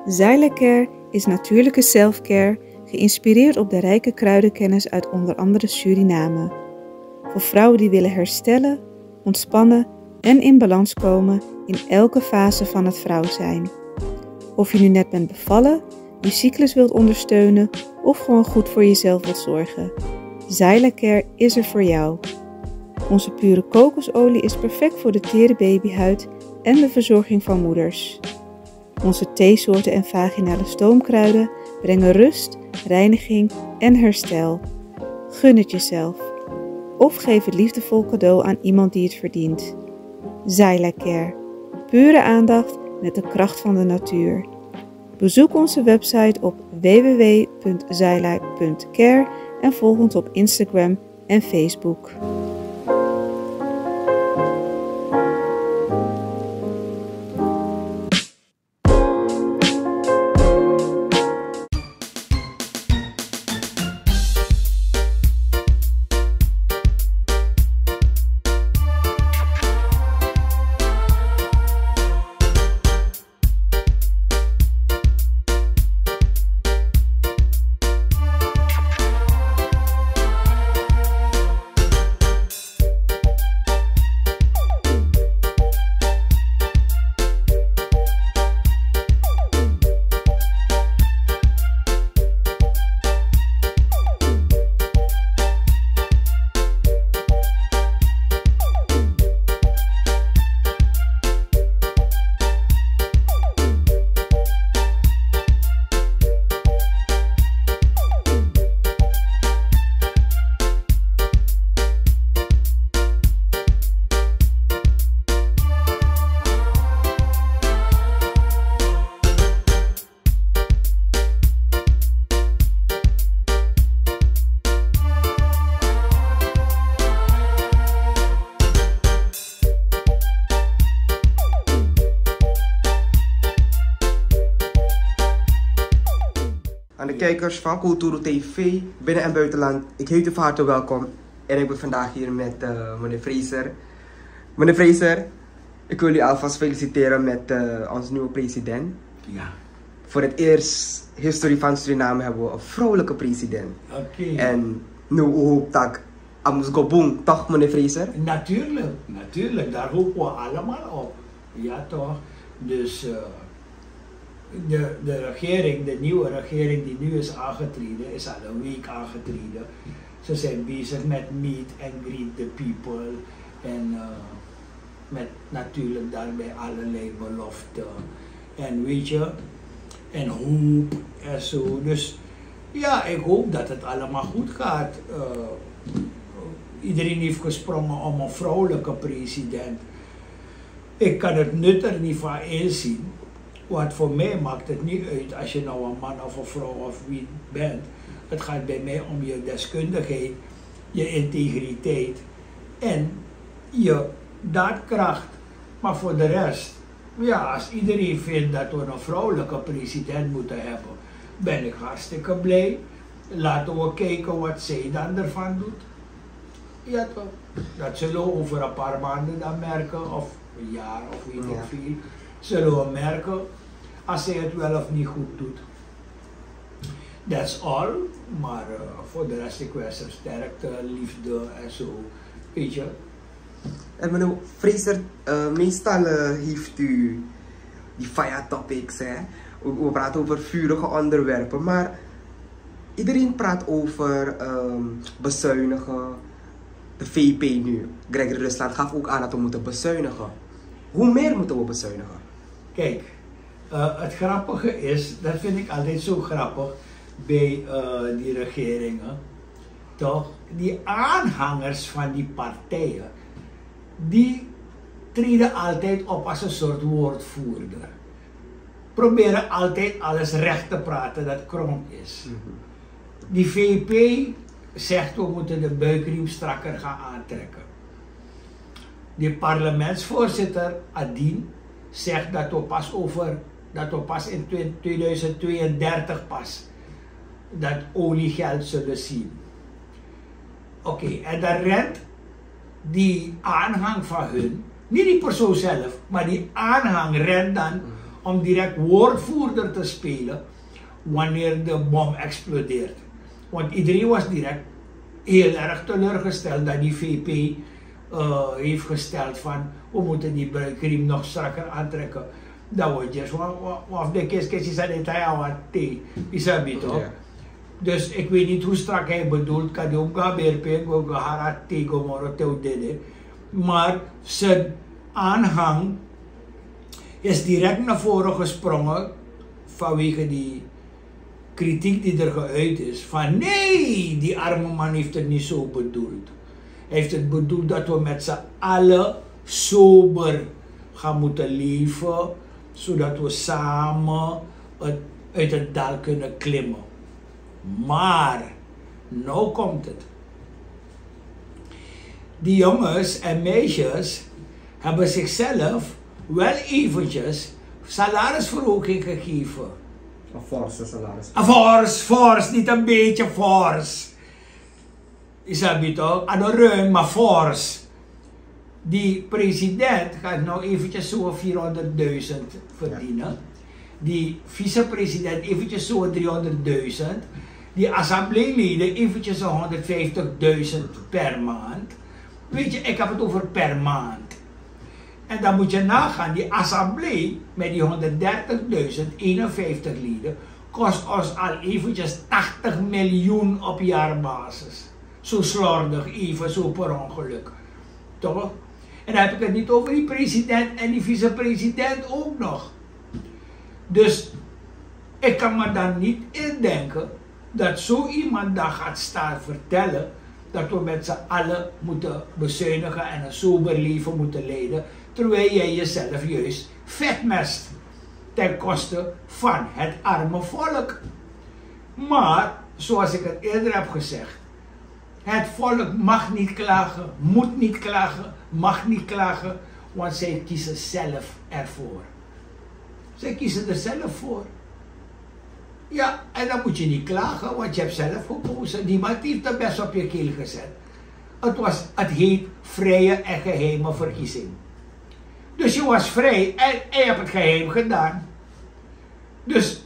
Zyla-Care is natuurlijke selfcare, geïnspireerd op de rijke kruidenkennis uit onder andere Suriname. Voor vrouwen die willen herstellen, ontspannen en in balans komen in elke fase van het vrouw zijn. Of je nu net bent bevallen, je cyclus wilt ondersteunen of gewoon goed voor jezelf wilt zorgen. Zyla-Care is er voor jou. Onze pure kokosolie is perfect voor de tere babyhuid en de verzorging van moeders. Onze theesoorten en vaginale stoomkruiden brengen rust, reiniging en herstel. Gun het jezelf. Of geef het liefdevol cadeau aan iemand die het verdient. Zyla-Care. Pure aandacht met de kracht van de natuur. Bezoek onze website op www.zyla.care en volg ons op Instagram en Facebook. Aan de kijkers van Kulturo TV, binnen- en buitenland, ik heet u van harte welkom. En ik ben vandaag hier met meneer Fraser. Meneer Fraser, ik wil u alvast feliciteren met onze nieuwe president. Ja. Voor het eerst historie van Suriname hebben we een vrouwelijke president. Oké. En nu hoop dat Amus Gobung, toch meneer Fraser? Natuurlijk, daar hopen we allemaal op. Ja toch, dus de regering, de nieuwe regering die nu is aangetreden, is al een week aangetreden. Ze zijn bezig met meet and greet the people en met natuurlijk daarbij allerlei beloften en weet je, en hoop en zo. Dus ja, ik hoop dat het allemaal goed gaat. Iedereen heeft gesprongen om een vrouwelijke president. Ik kan het nut er niet van inzien. Want voor mij maakt het niet uit als je nou een man of een vrouw of wie bent. Het gaat bij mij om je deskundigheid, je integriteit en je daadkracht. Maar voor de rest, ja, als iedereen vindt dat we een vrouwelijke president moeten hebben, ben ik hartstikke blij. Laten we kijken wat zij dan ervan doet. Ja toch, dat zullen we over een paar maanden dan merken, of een jaar of weet ik veel, zullen we merken als zij het wel of niet goed doet. That's all, maar voor de rest ik wens er sterkte, liefde en zo, weet je. En meneer Fraser, meestal heeft u die fire topics, hè? We praten over vurige onderwerpen, maar iedereen praat over bezuinigen. De VP nu, Gregory Rusland, gaf ook aan dat we moeten bezuinigen. Hoe meer moeten we bezuinigen? Kijk, het grappige is, dat vind ik altijd zo grappig bij die regeringen, toch? Die aanhangers van die partijen, die treden altijd op als een soort woordvoerder. Proberen altijd alles recht te praten dat krom is. Die VP zegt we moeten de buikriem strakker gaan aantrekken. De parlementsvoorzitter Adien zegt dat we pas in 2032 dat oliegeld zullen zien. Oké, en dan rent die aanhang van hun, niet die persoon zelf, maar die aanhang rent dan om direct woordvoerder te spelen wanneer de bom explodeert. Want iedereen was direct heel erg teleurgesteld dat die VP heeft gesteld van we moeten die bruikriem nog strakker aantrekken. Dat wordt juist of de kist aan het thee. Is dat niet toch? Dus ik weet niet hoe strak hij bedoelt, kan je ook gaan berpen, ook gaan tegen maar zijn aanhang is direct naar voren gesprongen vanwege die kritiek die er geuit is. Van nee, die arme man heeft het niet zo bedoeld. Hij heeft het bedoeld dat we met z'n allen sober gaan moeten leven, zodat we samen uit het dal kunnen klimmen. Maar, nou komt het. Die jongens en meisjes hebben zichzelf wel eventjes salarisverhoging gegeven. Een forse salaris. Fors, niet een beetje fors. Is dat niet toch? Aan de ruim, maar fors. Die president gaat nou eventjes zo 400.000 verdienen. Die vicepresident eventjes zo 300.000. Die assembleeleden eventjes 150.000 per maand. Weet je, ik heb het over per maand. En dan moet je nagaan, die assemblee met die 130.000, 51 leden, kost ons al eventjes 80 miljoen op jaarbasis. Zo slordig, even zo per ongeluk. Toch? En dan heb ik het niet over die president en die vicepresident ook nog. Dus ik kan me dan niet indenken dat zo iemand dan gaat staan vertellen dat we met z'n allen moeten bezuinigen en een sober leven moeten leiden, terwijl jij jezelf juist vetmest ten koste van het arme volk. Maar, zoals ik het eerder heb gezegd, het volk mag niet klagen, moet niet klagen, mag niet klagen, want zij kiezen zelf ervoor. Zij kiezen er zelf voor. Ja, en dan moet je niet klagen, want je hebt zelf gekozen. Niemand heeft de best op je keel gezet. Het heet vrije en geheime verkiezing. Dus je was vrij en je hebt het geheim gedaan. Dus,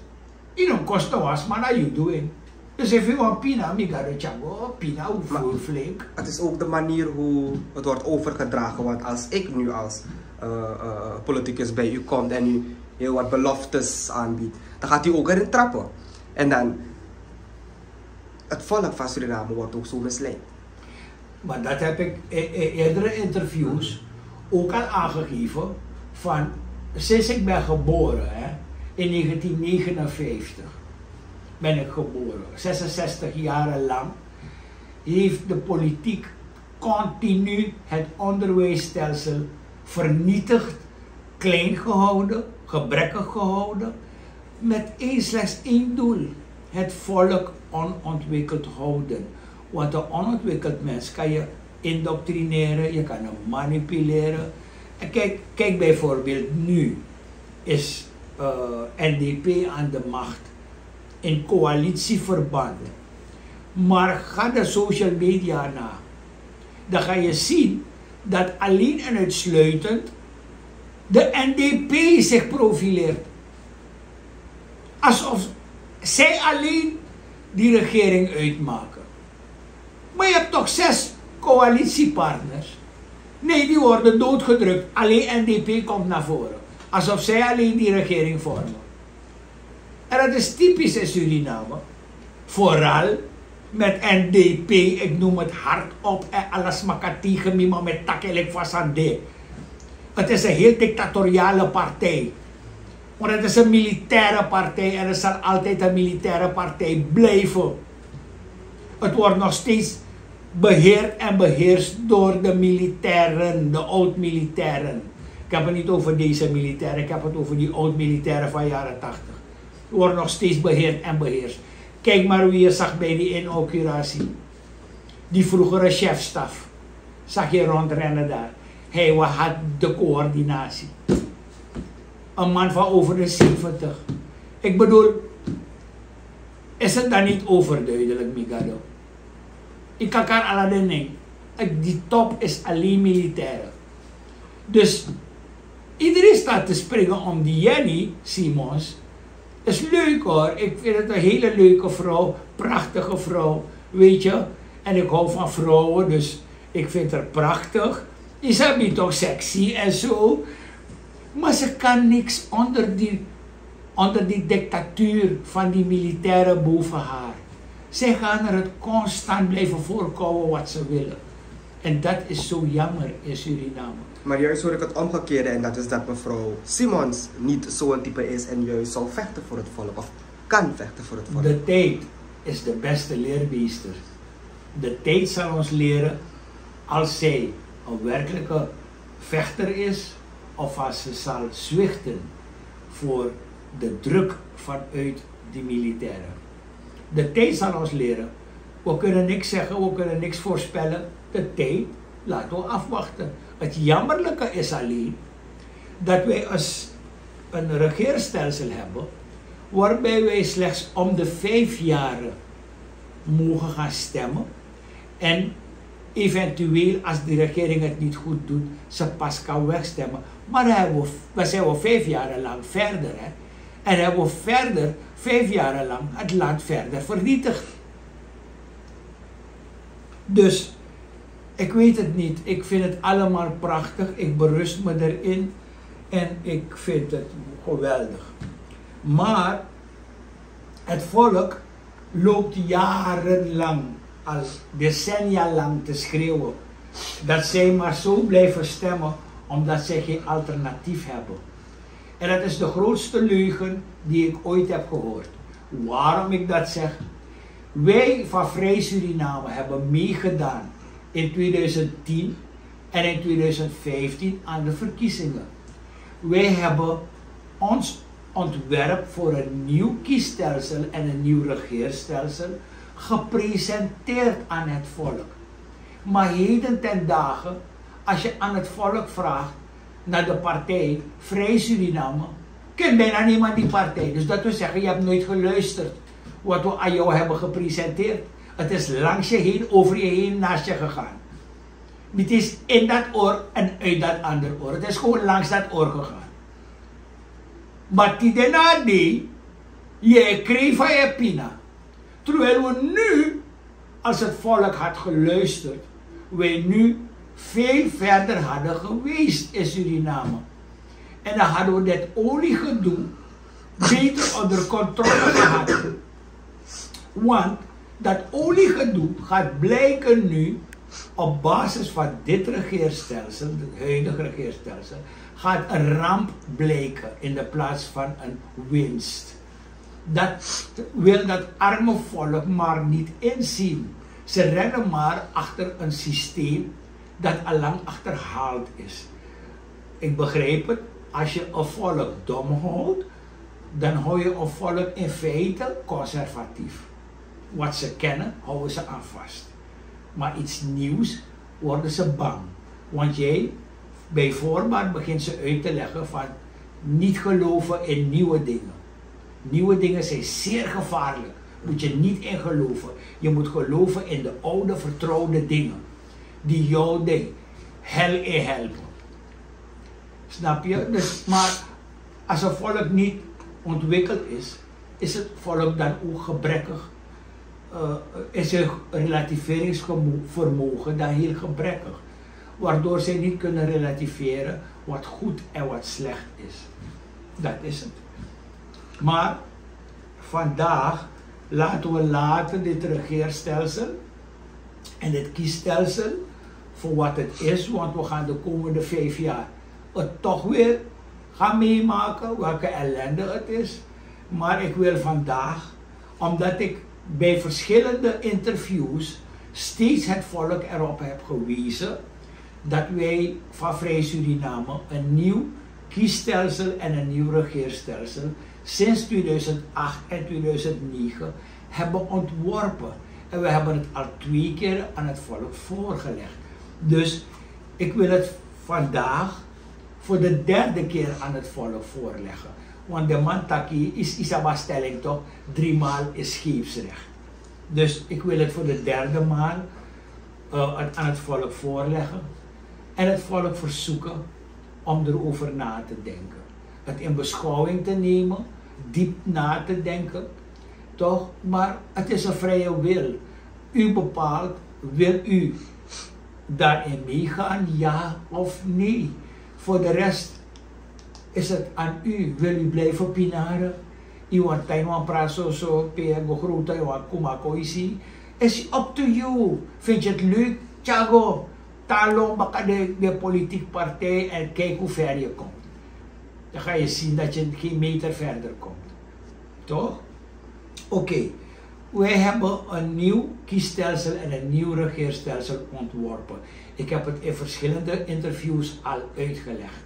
je don't cost was, maar now you doing. Dus if you want pina, mi ga pina, hoe flink. Het is ook de manier hoe het wordt overgedragen, want als ik nu als politicus bij u kom en u heel wat beloftes aanbiedt, dan gaat u ook erin trappen. En dan, het volk van Suriname wordt ook zo misleid. Maar dat heb ik in eerdere interviews ook al aangegeven, van sinds ik ben geboren, in 1959 ben ik geboren, 66 jaren lang, heeft de politiek continu het onderwijsstelsel vernietigd, klein gehouden, gebrekkig gehouden, met slechts één doel: het volk onontwikkeld houden. Want een onontwikkeld mens kan je indoctrineren, je kan hem manipuleren. En kijk bijvoorbeeld, nu is NDP aan de macht in coalitieverband. Maar ga de social media na. Dan ga je zien dat alleen en uitsluitend de NDP zich profileert. Alsof zij alleen die regering uitmaken. Maar je hebt toch 6 coalitiepartners. Nee, die worden doodgedrukt. Alleen NDP komt naar voren. Alsof zij alleen die regering vormen. En dat is typisch in Suriname. Vooral met NDP, ik noem het hardop en alles makati gemima met takelik vasande. Het is een heel dictatoriale partij. Want het is een militaire partij en het zal altijd een militaire partij blijven. Het wordt nog steeds beheerd en beheerst door de militairen, de oud-militairen. Ik heb het niet over deze militairen, ik heb het over die oud-militairen van jaren 80. Het wordt nog steeds beheerd en beheerst. Kijk maar wie je zag bij die inauguratie. Die vroegere chefstaf. Zag je rondrennen daar. Hij had de coördinatie. Een man van over de 70. Ik bedoel, is het dan niet overduidelijk, Migado? Ik kan elkaar alleen. Die top is alleen militairen. Dus iedereen staat te springen om die Jenny Simons. Dat is leuk hoor. Ik vind het een hele leuke vrouw. Prachtige vrouw. Weet je. En ik hou van vrouwen. Dus ik vind haar prachtig. Is haar toch sexy en zo. Maar ze kan niks onder die dictatuur van die militairen boven haar. Zij gaan er het constant blijven voorkomen wat ze willen. En dat is zo jammer in Suriname. Maar juist hoor ik het omgekeerde en dat is dat mevrouw Simons niet zo'n type is en juist zal vechten voor het volk of kan vechten voor het volk. De tijd is de beste leermeester. De tijd zal ons leren als zij een werkelijke vechter is of als ze zal zwichten voor de druk vanuit die militairen. De tijd zal ons leren. We kunnen niks zeggen, we kunnen niks voorspellen. De tijd laten we afwachten. Het jammerlijke is alleen dat wij een regeerstelsel hebben waarbij wij slechts om de 5 jaren mogen gaan stemmen en eventueel als de regering het niet goed doet, ze pas kan wegstemmen. Maar dan zijn we 5 jaar lang verder. Hè? En hebben we verder 5 jaar lang het land verder vernietigd. Dus ik weet het niet. Ik vind het allemaal prachtig. Ik berust me erin. En ik vind het geweldig. Maar het volk loopt jarenlang, al decennia lang te schreeuwen. Dat zij maar zo blijven stemmen omdat zij geen alternatief hebben. En dat is de grootste leugen die ik ooit heb gehoord. Waarom ik dat zeg? Wij van Vrij Suriname hebben meegedaan in 2010 en in 2015 aan de verkiezingen. Wij hebben ons ontwerp voor een nieuw kiesstelsel en een nieuw regeerstelsel gepresenteerd aan het volk. Maar heden ten dagen, als je aan het volk vraagt naar de partij Vrij Suriname, kent bijna niemand die partij. Dus dat wil zeggen, je hebt nooit geluisterd wat we aan jou hebben gepresenteerd. Het is langs je heen, over je heen, naast je gegaan. Het is in dat oor en uit dat andere oor. Het is gewoon langs dat oor gegaan. Maar die daarna die, je kreeg van je pina. Terwijl we nu, als het volk had geluisterd, wij nu veel verder hadden geweest in Suriname. En dan hadden we dit oliegedoe beter onder controle gehad. Want dat oliegedoe gaat blijken nu, op basis van dit regeerstelsel, het huidige regeerstelsel, gaat een ramp blijken in de plaats van een winst. Dat wil dat arme volk maar niet inzien. Ze rennen maar achter een systeem dat allang achterhaald is. Ik begrijp het, als je een volk dom houdt, dan hou je een volk in feite conservatief. Wat ze kennen, houden ze aan vast. Maar iets nieuws worden ze bang. Want jij, bij voorbaat begint ze uit te leggen van niet geloven in nieuwe dingen. Nieuwe dingen zijn zeer gevaarlijk. Moet je niet in geloven. Je moet geloven in de oude vertrouwde dingen. Die jou de hel in helpen. Snap je? Dus, maar als een volk niet ontwikkeld is, is het volk dan ook gebrekkig. Is het relativeringsvermogen dan heel gebrekkig. Waardoor zij niet kunnen relativeren wat goed en wat slecht is. Dat is het. Maar vandaag laten we dit regeerstelsel en dit kiesstelsel voor wat het is, want we gaan de komende 5 jaar het toch weer gaan meemaken, welke ellende het is. Maar ik wil vandaag, omdat ik bij verschillende interviews steeds het volk erop heb gewezen dat wij van Vrij Suriname een nieuw kiesstelsel en een nieuw regeerstelsel sinds 2008 en 2009 hebben ontworpen. En we hebben het al 2 keer aan het volk voorgelegd. Dus ik wil het vandaag voor de 3e keer aan het volk voorleggen. Want de mantaki is Isabastelling toch, 3 maal is scheepsrecht. Dus ik wil het voor de 3e maal aan het volk voorleggen. En het volk verzoeken om erover na te denken. Het in beschouwing te nemen, diep na te denken, toch? Maar het is een vrije wil. U bepaalt, wil u daarin meegaan, ja of nee? Voor de rest is het aan u. Wil u blijven pinaren? Iwan Taiwan praat zo, Pego Grote, Iwan Kumakoisi. Is up to you. Vind je het leuk? Tjago, talo baka de politieke partij en kijk hoe ver je komt. Dan ga je zien dat je geen meter verder komt. Toch? Oké. Wij hebben een nieuw kiesstelsel en een nieuw regeerstelsel ontworpen. Ik heb het in verschillende interviews al uitgelegd.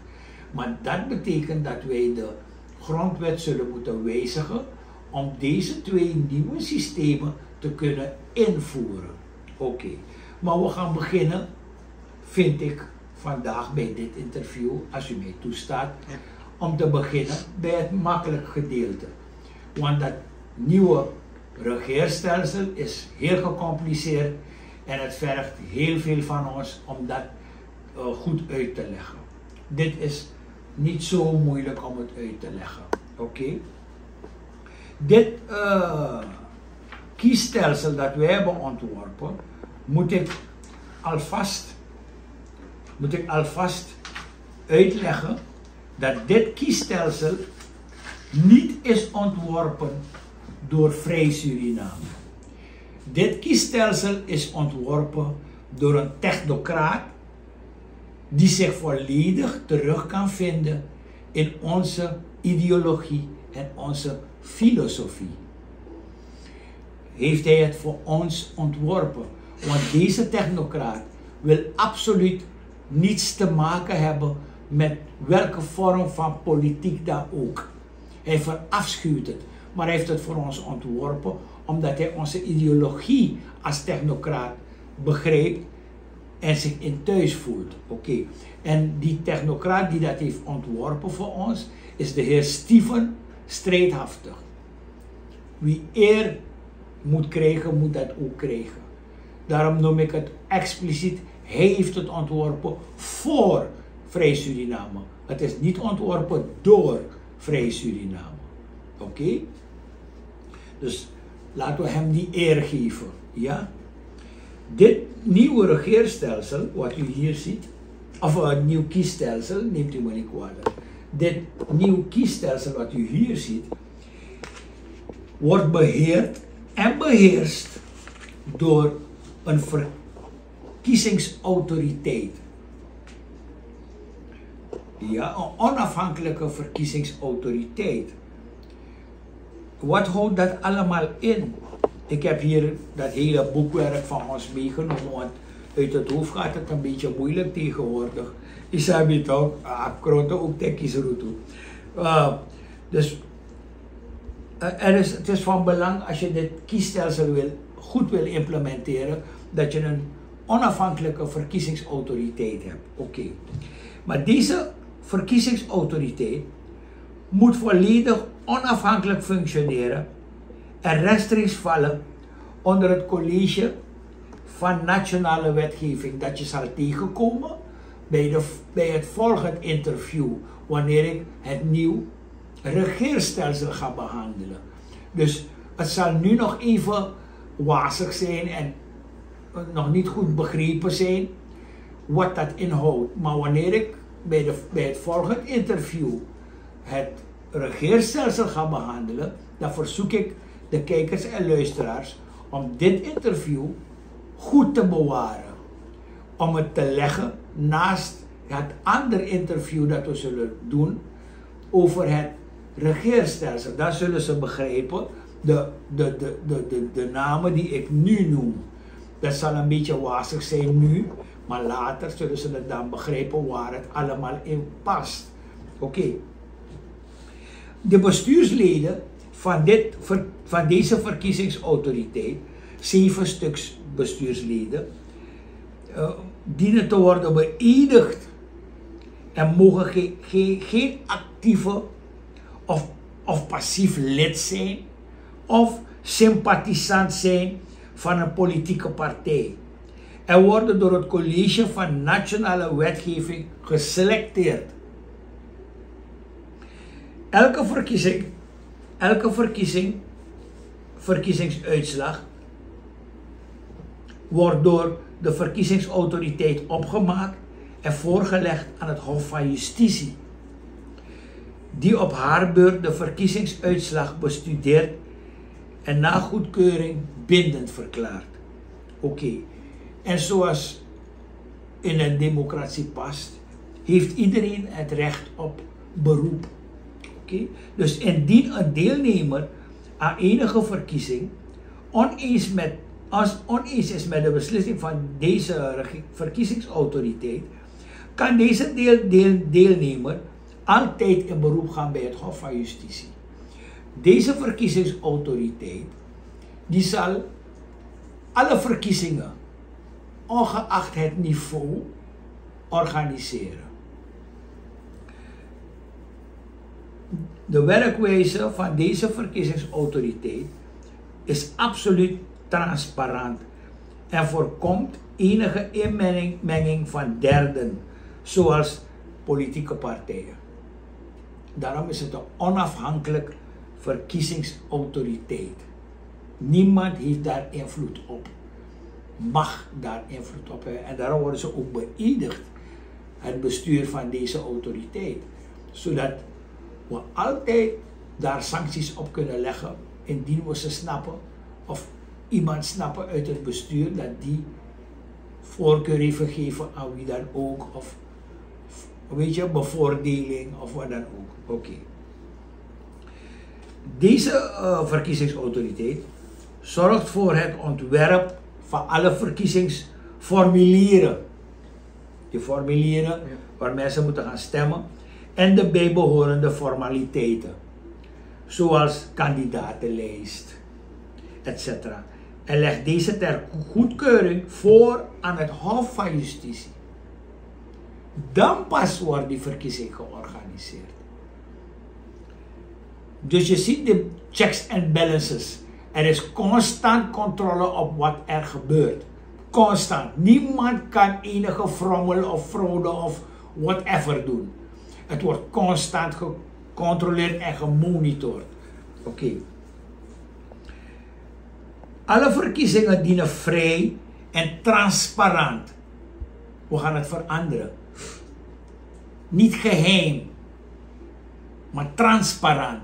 Maar dat betekent dat wij de grondwet zullen moeten wijzigen om deze twee nieuwe systemen te kunnen invoeren. Oké. Maar we gaan beginnen, vind ik, vandaag bij dit interview, als u mij toestaat, om te beginnen bij het makkelijk gedeelte. Want dat nieuwe regeerstelsel is heel gecompliceerd en het vergt heel veel van ons om dat goed uit te leggen. Dit is niet zo moeilijk om het uit te leggen. Oké? Dit kiesstelsel dat wij hebben ontworpen, moet ik alvast uitleggen dat dit kiesstelsel niet is ontworpen door Vrij Suriname. Dit kiesstelsel is ontworpen door een technocraat die zich volledig terug kan vinden in onze ideologie en onze filosofie. Heeft hij het voor ons ontworpen? Want deze technocraat wil absoluut niets te maken hebben met welke vorm van politiek dan ook. Hij verafschuwt het, maar hij heeft het voor ons ontworpen omdat hij onze ideologie als technocraat begrijpt en zich in thuis voelt. Oké. En die technocraat die dat heeft ontworpen voor ons is de heer Steven Strijdhaftig. Wie eer moet krijgen, moet dat ook krijgen. Daarom noem ik het expliciet, hij heeft het ontworpen voor Vrij Suriname. Het is niet ontworpen door Vrij Suriname. Oké? Dus laten we hem die eer geven. Ja? Dit nieuwe regeerstelsel, wat u hier ziet, of een nieuw kiesstelsel, neemt u me niet kwalijk. Dit nieuw kiesstelsel wat u hier ziet, wordt beheerd en beheerst door een verkiezingsautoriteit. Ja, een onafhankelijke verkiezingsautoriteit. Wat houdt dat allemaal in? Ik heb hier dat hele boekwerk van ons meegenomen, want uit het hoofd gaat het een beetje moeilijk tegenwoordig. Isabi toch? Kroonte ook tekkies route. Dus het is van belang als je dit kiesstelsel goed wil implementeren, dat je een onafhankelijke verkiezingsautoriteit hebt. Oké. Maar deze verkiezingsautoriteit moet volledig onafhankelijk functioneren en rechtstreeks vallen onder het college van nationale wetgeving dat je zal tegenkomen bij het volgende interview, wanneer ik het nieuw regeerstelsel ga behandelen. Dus het zal nu nog even wazig zijn en nog niet goed begrepen zijn wat dat inhoudt. Maar wanneer ik bij het volgende interview het regeerstelsel ga behandelen, dan verzoek ik de kijkers en luisteraars om dit interview goed te bewaren. Om het te leggen naast het andere interview dat we zullen doen over het regeerstelsel. Dan zullen ze begrijpen de namen die ik nu noem. Dat zal een beetje wazig zijn nu, maar later zullen ze het dan begrijpen waar het allemaal in past. Oké. De bestuursleden van deze verkiezingsautoriteit, 7 stuks bestuursleden, dienen te worden beëdigd en mogen geen actieve of passief lid zijn of sympathisant zijn van een politieke partij. En worden door het college van nationale wetgeving geselecteerd. Elke verkiezingsuitslag wordt door de verkiezingsautoriteit opgemaakt en voorgelegd aan het Hof van Justitie, die op haar beurt de verkiezingsuitslag bestudeert en na goedkeuring bindend verklaart. Oké. En zoals in een democratie past, heeft iedereen het recht op beroep. Oké. Dus indien een deelnemer aan enige verkiezing oneens is met de beslissing van deze verkiezingsautoriteit, kan deze deelnemer altijd in beroep gaan bij het Hof van Justitie. Deze verkiezingsautoriteit die zal alle verkiezingen, ongeacht het niveau, organiseren. De werkwijze van deze verkiezingsautoriteit is absoluut transparant en voorkomt enige inmenging van derden, zoals politieke partijen. Daarom is het een onafhankelijk verkiezingsautoriteit. Niemand heeft daar invloed op, mag daar invloed op hebben. En daarom worden ze ook beëdigd, het bestuur van deze autoriteit. Zodat we altijd daar sancties op kunnen leggen, indien we ze snappen, of iemand snappen uit het bestuur dat die voorkeur heeft gegeven aan wie dan ook, of weet je, bevoordeling of wat dan ook. Oké. Deze verkiezingsautoriteit zorgt voor het ontwerp van alle verkiezingsformulieren. Die formulieren waar mensen moeten gaan stemmen en de bijbehorende formaliteiten, zoals kandidatenlijst, etc. En legt deze ter goedkeuring voor aan het Hof van Justitie. Dan pas wordt die verkiezing georganiseerd. Dus je ziet de checks en balances. Er is constant controle op wat er gebeurt. Constant. Niemand kan enige frommel of fraude of whatever doen. Het wordt constant gecontroleerd en gemonitord. Oké. Alle verkiezingen dienen vrij en transparant. We gaan het veranderen. Niet geheim, maar transparant.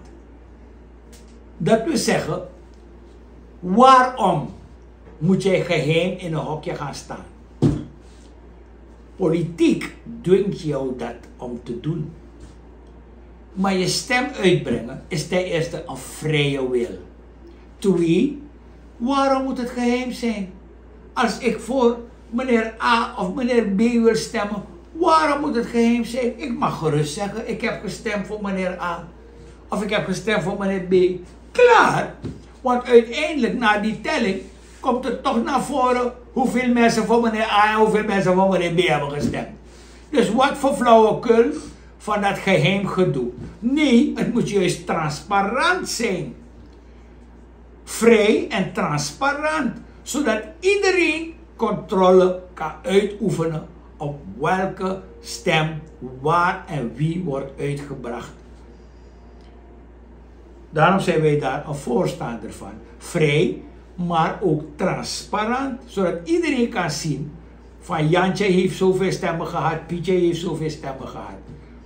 Dat wil zeggen, waarom moet jij geheim in een hokje gaan staan? Politiek dwingt jou dat om te doen. Maar je stem uitbrengen is ten eerste een vrije wil. 2, waarom moet het geheim zijn? Als ik voor meneer A of meneer B wil stemmen, waarom moet het geheim zijn? Ik mag gerust zeggen, ik heb gestemd voor meneer A. Of ik heb gestemd voor meneer B. Klaar. Want uiteindelijk na die telling komt het toch naar voren hoeveel mensen voor meneer A en hoeveel mensen voor meneer B hebben gestemd. Dus wat voor flauwekul van dat geheim gedoe. Nee, het moet juist transparant zijn. Vrij en transparant. Zodat iedereen controle kan uitoefenen op welke stem, waar en wie wordt uitgebracht. Daarom zijn wij daar een voorstander van. Vrij, maar ook transparant. Zodat iedereen kan zien van Jantje heeft zoveel stemmen gehad, Pietje heeft zoveel stemmen gehad.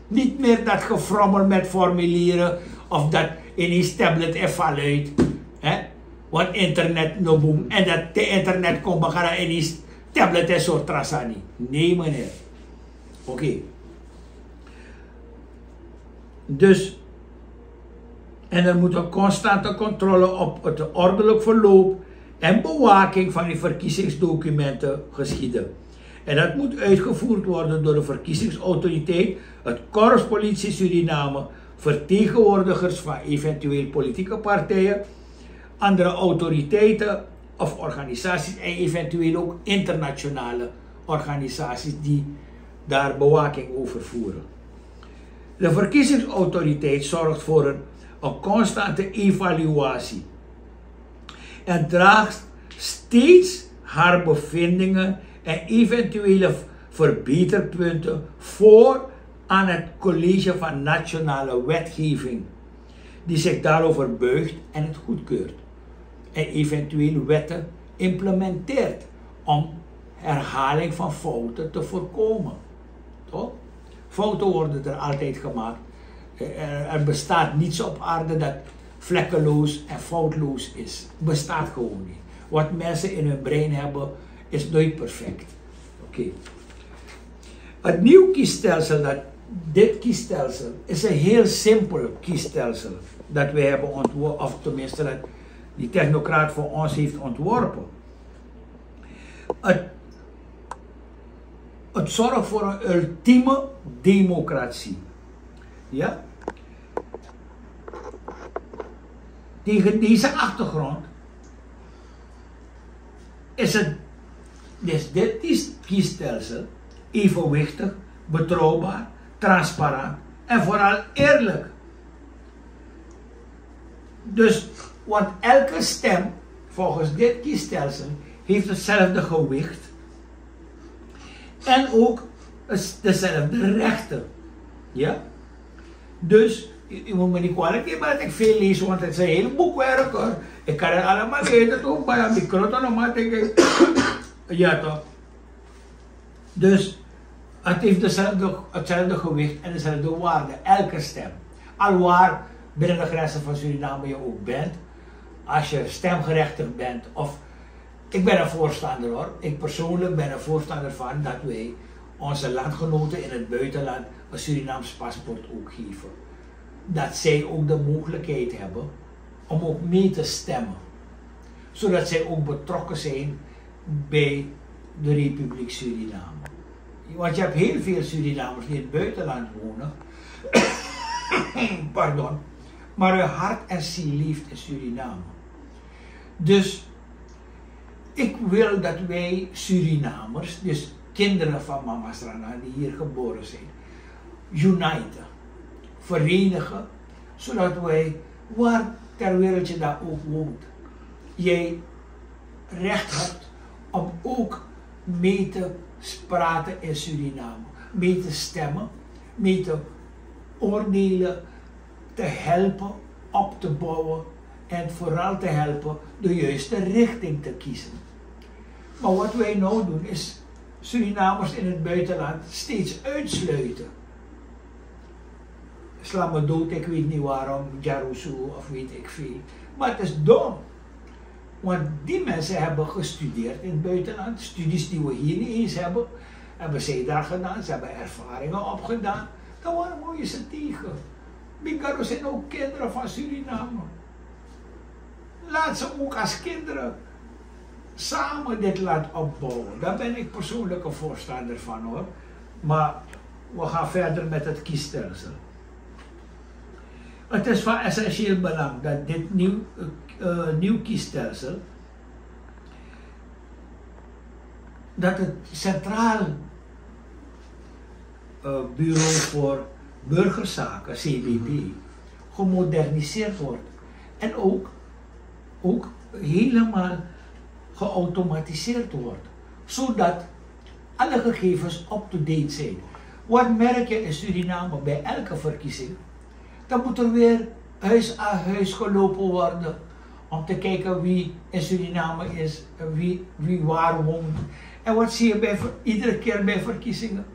Niet meer dat gefrommel met formulieren of dat in die tablet even uit. Want internet no boom. En dat de internet komt begaan in die tablet is zo trasani. Nee meneer. Oké. Dus, en er moet een constante controle op het ordelijk verloop en bewaking van die verkiezingsdocumenten geschieden. En dat moet uitgevoerd worden door de verkiezingsautoriteit, het Korps Politie Suriname, vertegenwoordigers van eventueel politieke partijen, andere autoriteiten of organisaties en eventueel ook internationale organisaties die daar bewaking over voeren. De verkiezingsautoriteit zorgt voor een constante evaluatie en draagt steeds haar bevindingen en eventuele verbeterpunten voor aan het College van Nationale Wetgeving, die zich daarover buigt en het goedkeurt en eventueel wetten implementeert om herhaling van fouten te voorkomen. Toch? Fouten worden er altijd gemaakt. Er bestaat niets op aarde dat vlekkeloos en foutloos is. Bestaat gewoon niet. Wat mensen in hun brein hebben is nooit perfect. Oké. Het nieuw kiesstelsel, dit kiesstelsel, is een heel simpel kiesstelsel dat wij hebben ontworpen, of tenminste dat die technocraat voor ons heeft ontworpen. Het zorgt voor een ultieme democratie. Ja? Tegen deze achtergrond is dit kiesstelsel evenwichtig, betrouwbaar, transparant en vooral eerlijk. Dus, want elke stem volgens dit kiesstelsel heeft hetzelfde gewicht en ook dezelfde rechten. Ja? Dus, je moet me niet kwalijk nemen dat ik veel lees, want het is een heel boekwerk hoor. Ik kan het allemaal weten toch, maar ik kan het allemaal denken. Ja toch? Dus, het heeft hetzelfde gewicht en dezelfde waarde, elke stem. Alwaar binnen de grenzen van Suriname je ook bent, als je stemgerechtigd bent, of ik ben een voorstander hoor, ik persoonlijk ben een voorstander van dat wij onze landgenoten in het buitenland een Surinaams paspoort ook geven. Dat zij ook de mogelijkheid hebben om ook mee te stemmen. Zodat zij ook betrokken zijn bij de Republiek Suriname. Want je hebt heel veel Surinamers die in het buitenland wonen. Pardon. Maar hun hart en ziel leeft in Suriname. Dus ik wil dat wij Surinamers, dus kinderen van Mama Srana die hier geboren zijn, uniten, verenigen, zodat wij, waar ter wereld je daar ook woont, jij recht hebt om ook mee te praten in Suriname, mee te stemmen, mee te oordelen, te helpen, op te bouwen en vooral te helpen de juiste richting te kiezen. Maar wat wij nou doen is Surinamers in het buitenland steeds uitsluiten. Sla me dood, ik weet niet waarom, Jarusu of weet ik veel. Maar het is dom. Want die mensen hebben gestudeerd in het buitenland. Studies die we hier niet eens hebben, hebben zij daar gedaan. Ze hebben ervaringen opgedaan. Dan waarom je ze tegen? Bigaro zijn ook kinderen van Suriname. Laat ze ook als kinderen samen dit land opbouwen. Daar ben ik persoonlijk een voorstander van hoor. Maar we gaan verder met het kiesstelsel. Het is van essentieel belang dat dit nieuw kiesstelsel, dat het Centraal Bureau voor Burgerzaken, CBB, gemoderniseerd wordt. En ook helemaal geautomatiseerd wordt. Zodat alle gegevens up-to-date zijn. Wat merk je in Suriname bij elke verkiezing? Dan moet er weer huis aan huis gelopen worden om te kijken wie in Suriname is, wie waar woont. En wat zie je iedere keer bij verkiezingen?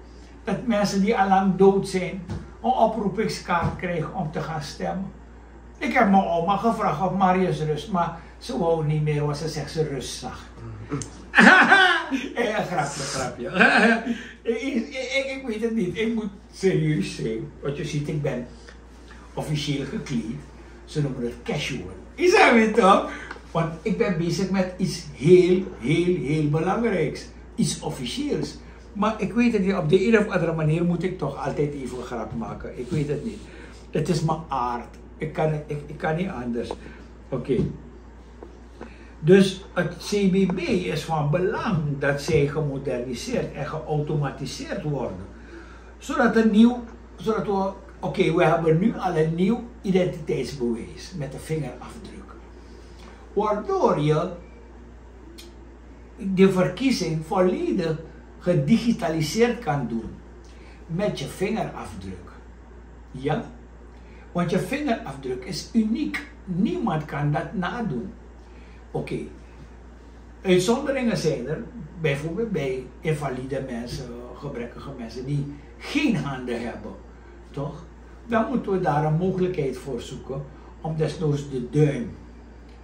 Dat mensen die al lang dood zijn, een oproepingskaart krijgen om te gaan stemmen. Ik heb mijn oma gevraagd of Marius rust, maar ze wou niet meer, want ze zegt ze rust zag. Grapje. Ik weet het niet, ik moet serieus zijn. Wat je ziet, ik ben officieel gekleed. Ze noemen het casual. Is dat weer toch? Want ik ben bezig met iets heel belangrijks. Iets officieels. Maar ik weet het niet, op de een of andere manier moet ik toch altijd even een grap maken. Ik weet het niet. Het is mijn aard. Ik kan niet anders. Oké. Dus het CBB is van belang dat zij gemoderniseerd en geautomatiseerd worden. Zodat we hebben nu al een nieuw identiteitsbewijs met de vingerafdruk. Waardoor je de verkiezing volledig gedigitaliseerd kan doen. met je vingerafdruk. Ja? Want je vingerafdruk is uniek. Niemand kan dat nadoen. Oké. Uitzonderingen zijn er, bijvoorbeeld bij invalide mensen, gebrekkige mensen die geen handen hebben. Toch? Dan moeten we daar een mogelijkheid voor zoeken om desnoods de duim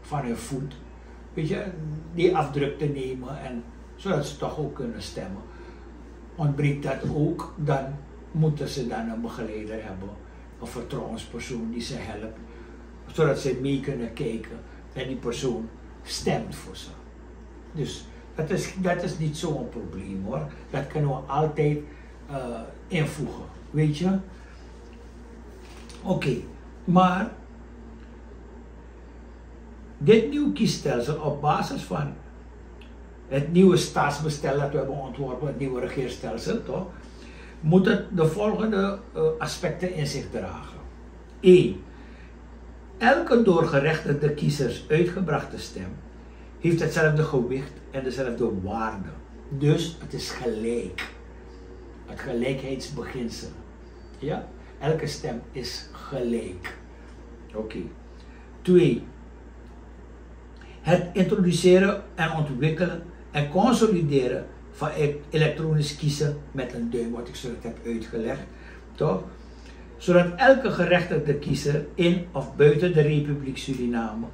van hun voet, weet je, die afdruk te nemen, en zodat ze toch ook kunnen stemmen. Ontbreekt dat ook, dan moeten ze dan een begeleider hebben, een vertrouwenspersoon die ze helpt, zodat ze mee kunnen kijken en die persoon stemt voor ze. Dus dat is niet zo'n probleem hoor, dat kunnen we altijd invoegen, weet je. Oké, maar dit nieuwe kiesstelsel op basis van het nieuwe staatsbestel dat we hebben ontworpen, het nieuwe regeerstelsel, toch, moet het de volgende aspecten in zich dragen. 1. Elke door gerechtigde kiezers uitgebrachte stem heeft hetzelfde gewicht en dezelfde waarde. Dus het is gelijk. Het gelijkheidsbeginsel. Ja? Elke stem is gelijk. Oké. 2. Het introduceren en ontwikkelen en consolideren van elektronisch kiezen met een duim, wat ik zo net heb uitgelegd, toch? Zodat elke gerechtigde kiezer in of buiten de Republiek Suriname,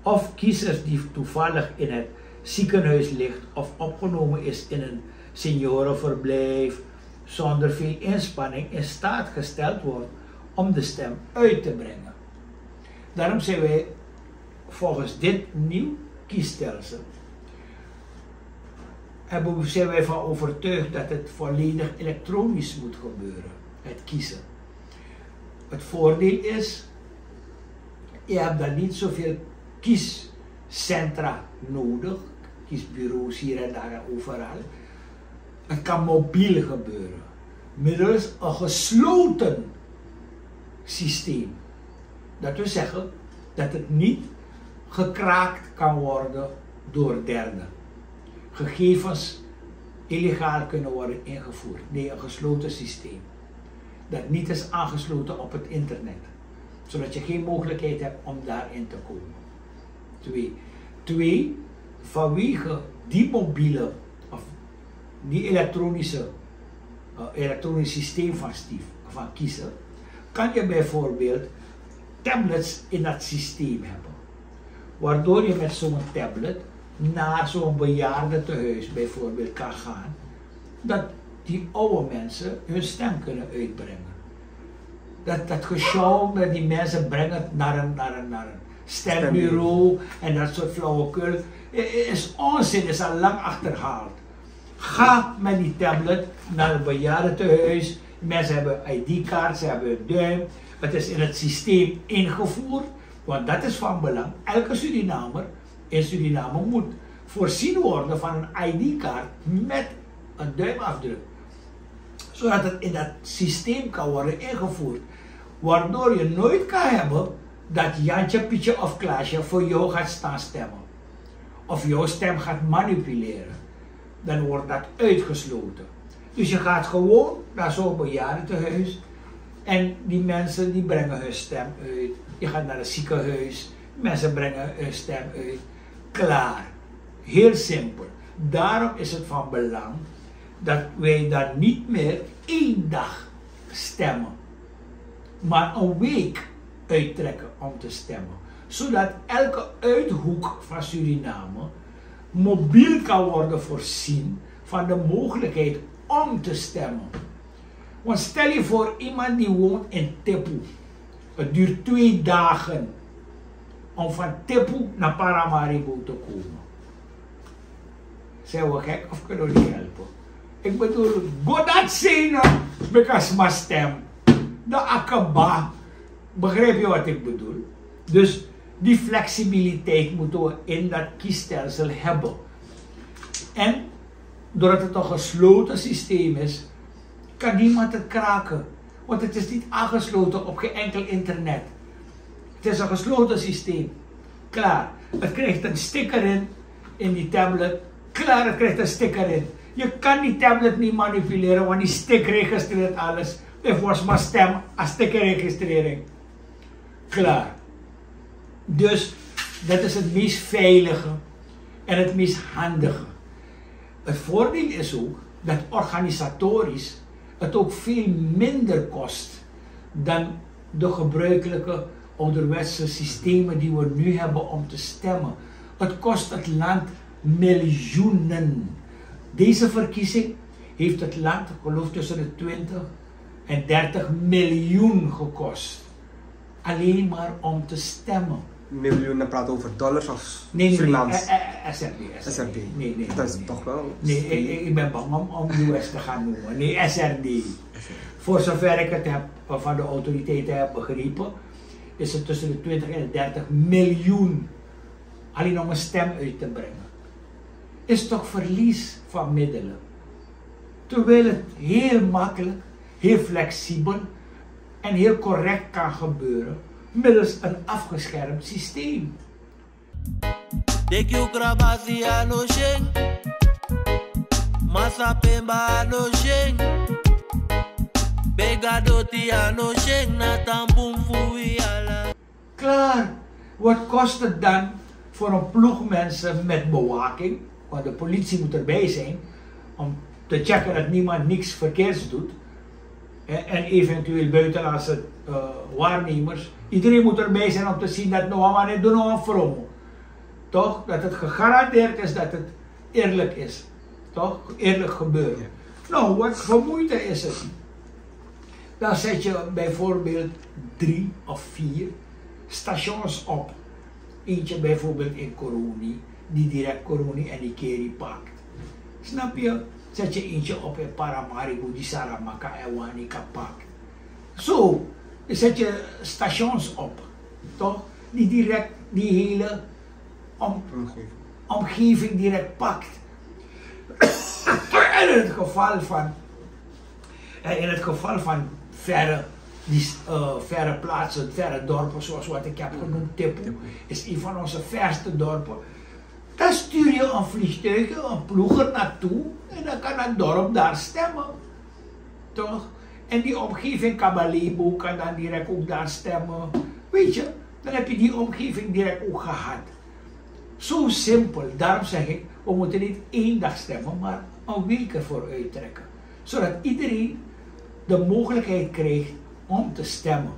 of kiezers die toevallig in het ziekenhuis ligt of opgenomen is in een seniorenverblijf, zonder veel inspanning in staat gesteld wordt om de stem uit te brengen. Daarom zijn wij volgens dit nieuw kiesstelsel zijn wij van overtuigd dat het volledig elektronisch moet gebeuren, het kiezen. Het voordeel is, je hebt dan niet zoveel kiescentra nodig, kiesbureaus hier en daar en overal. Het kan mobiel gebeuren, middels een gesloten systeem. Dat wil zeggen dat het niet gekraakt kan worden door derden. Gegevens illegaal kunnen worden ingevoerd. Nee, een gesloten systeem. Dat niet is aangesloten op het internet. Zodat je geen mogelijkheid hebt om daarin te komen. 2. Vanwege die mobiele of die elektronisch systeem van kiezen, kan je bijvoorbeeld tablets in dat systeem hebben. Waardoor je met zo'n tablet naar zo'n bejaardentehuis bijvoorbeeld kan gaan, dat die oude mensen hun stem kunnen uitbrengen. Dat gesjouw met die mensen brengen naar een stembureau en dat soort flauwekul is onzin, is al lang achterhaald. Ga met die tablet naar het bejaardentehuis, mensen hebben ID-kaart, ze hebben een duim, het is in het systeem ingevoerd, want dat is van belang. Elke Surinamer in Suriname moet voorzien worden van een ID-kaart met een duimafdruk. Zodat het in dat systeem kan worden ingevoerd. Waardoor je nooit kan hebben dat Jantje, Pietje of Klaasje voor jou gaat staan stemmen. Of jouw stem gaat manipuleren. Dan wordt dat uitgesloten. Dus je gaat gewoon naar zo'n bejaardentehuis en die mensen die brengen hun stem uit. Je gaat naar een ziekenhuis, mensen brengen hun stem uit. Klaar. Heel simpel. Daarom is het van belang dat wij dan niet meer 1 dag stemmen, maar een week uittrekken om te stemmen. Zodat elke uithoek van Suriname mobiel kan worden voorzien van de mogelijkheid om te stemmen. Want stel je voor iemand die woont in Tepu. Het duurt 2 dagen om van Tepu naar Paramaribo te komen. Zijn we gek of kunnen we die helpen? Ik bedoel, godat zene, because my stem. De akaba. Begrijp je wat ik bedoel? Dus die flexibiliteit moeten we in dat kiesstelsel hebben. En doordat het een gesloten systeem is, kan niemand het kraken. Want het is niet aangesloten op geen enkel internet. Het is een gesloten systeem. Klaar. Het krijgt een sticker in die tablet. Klaar, het krijgt een sticker in. Je kan die tablet niet manipuleren, want die stick registreert alles. Het was maar stem als stickerregistrering. Klaar. Dus dat is het meest veilige en het meest handige. Het voordeel is ook dat organisatorisch het ook veel minder kost dan de gebruikelijke ouderwetse systemen die we nu hebben om te stemmen. Het kost het land miljoenen. Deze verkiezing heeft het land, ik geloof tussen de 20 en 30 miljoen gekost. Alleen maar om te stemmen. Miljoen, dan praat over dollars of Nee, Surinaams? SRD. Nee. Dat is toch wel... Nee, ik ben bang om US te gaan noemen. Nee, SRD. Voor zover ik het heb van de autoriteiten heb begrepen, is het tussen de 20 en de 30 miljoen. Alleen om een stem uit te brengen. Is toch verlies van middelen. Terwijl het heel makkelijk, heel flexibel en heel correct kan gebeuren middels een afgeschermd systeem. Klaar, wat kost het dan voor een ploeg mensen met bewaking, want de politie moet erbij zijn om te checken dat niemand niks verkeerds doet, en eventueel buitenlandse waarnemers. Iedereen moet erbij zijn om te zien dat we doen een vroom. Toch? Dat het gegarandeerd is dat het eerlijk is. Toch? Eerlijk gebeuren. Nou, wat voor moeite is het? Dan zet je bijvoorbeeld 3 of 4 stations op. Eentje bijvoorbeeld in Koroni, die direct Koroni en Ikeri pakt. Snap je? Zet je eentje op in Paramaribo, die Saramaka en Wanika pakt. Zo, zet je stations op, toch? Die direct die hele omgeving direct pakt. En in het geval van verre plaatsen, verre dorpen, zoals wat ik heb genoemd, Tipu, is een van onze verste dorpen. Dan stuur je een vliegtuig, een ploeg er naartoe en dan kan het dorp daar stemmen. Toch? En die omgeving Kabalebo kan dan direct ook daar stemmen. Weet je, dan heb je die omgeving direct ook gehad. Zo simpel. Daarom zeg ik, we moeten niet 1 dag stemmen, maar een week ervoor uittrekken. Zodat iedereen de mogelijkheid krijgt om te stemmen.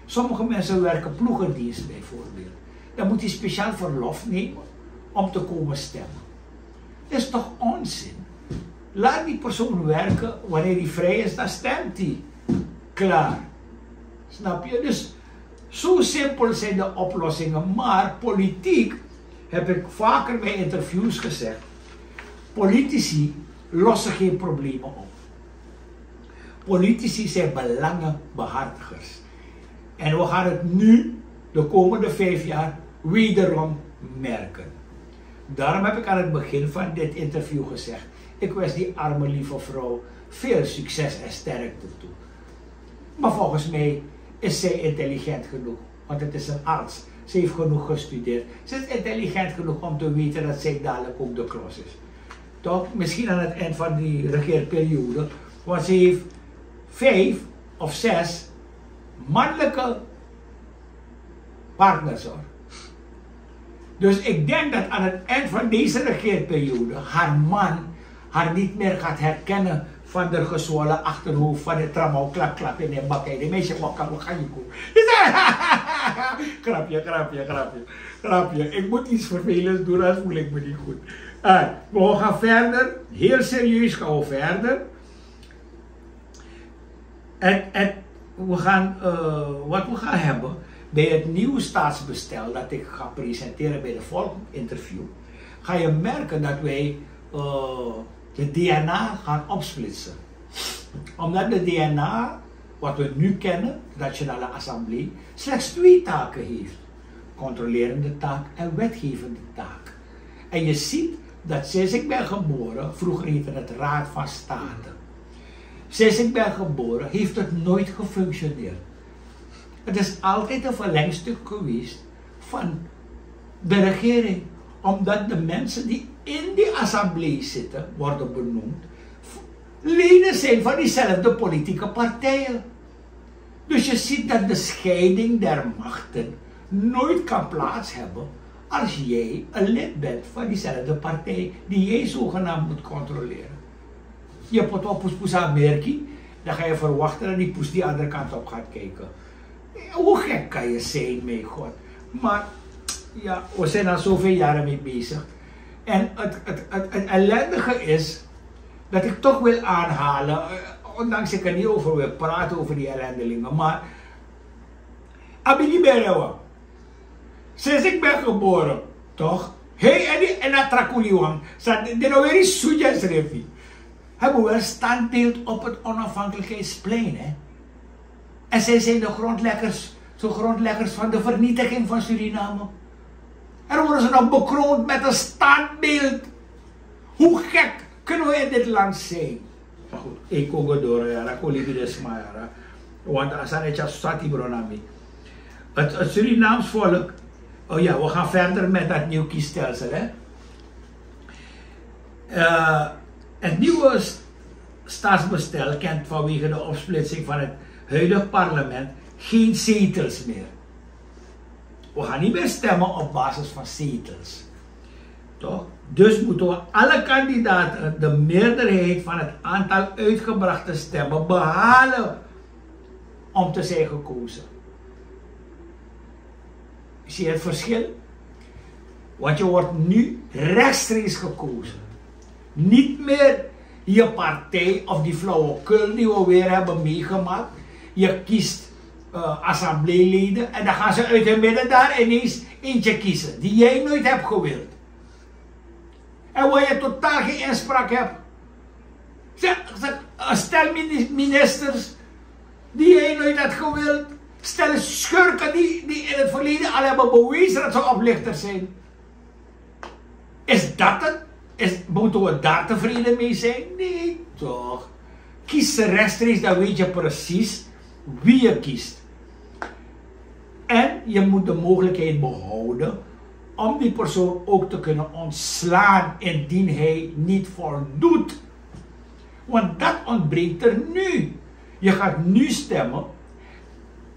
Sommige mensen werken ploegendienst bijvoorbeeld. Dan moet hij speciaal verlof nemen om te komen stemmen. Dat is toch onzin? Laat die persoon werken, wanneer hij vrij is, dan stemt hij. Klaar. Snap je? Dus zo simpel zijn de oplossingen, maar politiek, heb ik vaker bij interviews gezegd, politici lossen geen problemen op. Politici zijn belangenbehartigers. En we gaan het nu, de komende 5 jaar, wederom merken. Daarom heb ik aan het begin van dit interview gezegd, ik wens die arme lieve vrouw veel succes en sterkte toe. Maar volgens mij is zij intelligent genoeg, want het is een arts. Ze heeft genoeg gestudeerd. Ze is intelligent genoeg om te weten dat zij dadelijk ook de klos is. Toch? Misschien aan het eind van die regeerperiode, want ze heeft 5 of 6 mannelijke partners hoor. Dus ik denk dat aan het eind van deze regeerperiode haar man haar niet meer gaat herkennen van de gezwollen achterhoofd, van de tramau klap in de bakken. De meisje wakker, we gaan je komen. Grapje. Ik moet iets vervelends doen, anders voel ik me niet goed. We gaan verder, heel serieus gaan we verder. En we gaan, wat we gaan hebben bij het nieuwe staatsbestel dat ik ga presenteren bij de volgende interview, ga je merken dat wij de DNA gaan opsplitsen. Omdat de DNA, wat we nu kennen, de Nationale Assemblée, slechts 2 taken heeft. Controlerende taak en wetgevende taak. En je ziet dat sinds ik ben geboren, vroeger heette het Raad van State. Sinds ik ben geboren heeft het nooit gefunctioneerd. Het is altijd een verlengstuk geweest van de regering. Omdat de mensen die in die assemblee zitten, worden benoemd, leden zijn van diezelfde politieke partijen. Dus je ziet dat de scheiding der machten nooit kan plaats hebben als jij een lid bent van diezelfde partij die jij zogenaamd moet controleren. Je pot op poes aan merkie, dan ga je verwachten dat die poes die andere kant op gaat kijken. Hoe gek kan je zijn, mijn God? Maar ja, we zijn al zoveel jaren mee bezig. En het ellendige is dat ik toch wil aanhalen, ondanks ik er niet over wil praten over die ellendelingen, maar Abidi Berewa, sinds ik ben geboren, toch? Hij en dat Trakuliwang, de nou weer is Sujas Refi, hebben wel standbeeld op het onafhankelijkheidsplein, hè? En zij zijn de grondleggers van de vernietiging van Suriname. En worden ze nog bekroond met een standbeeld. Hoe gek kunnen we in dit land zijn? Maar goed, ik kom door, ja, ik desmaara. Want als ik het stati bronami. Het Surinaams volk. Oh ja, we gaan verder met dat nieuw kiesstelsel, hè? Het nieuwe staatsbestel kent vanwege de opsplitsing van het huidige parlement geen zetels meer. We gaan niet meer stemmen op basis van zetels. Toch? Dus moeten we alle kandidaten de meerderheid van het aantal uitgebrachte stemmen behalen om te zijn gekozen. Zie je het verschil? Want je wordt nu rechtstreeks gekozen. Niet meer je partij of die flauwekul die we weer hebben meegemaakt. Je kiest assembleeleden en dan gaan ze uit hun midden daar ineens eentje kiezen die jij nooit hebt gewild. En waar je totaal geen inspraak hebt. Stel ministers die jij nooit hebt gewild. Stel schurken die in het verleden al hebben bewezen dat ze oplichters zijn. Is dat het? Moeten we daar tevreden mee zijn? Nee, toch. Kies ze rechtstreeks, dan weet je precies wie je kiest. En je moet de mogelijkheid behouden om die persoon ook te kunnen ontslaan indien hij niet voldoet. Want dat ontbreekt er nu. Je gaat nu stemmen.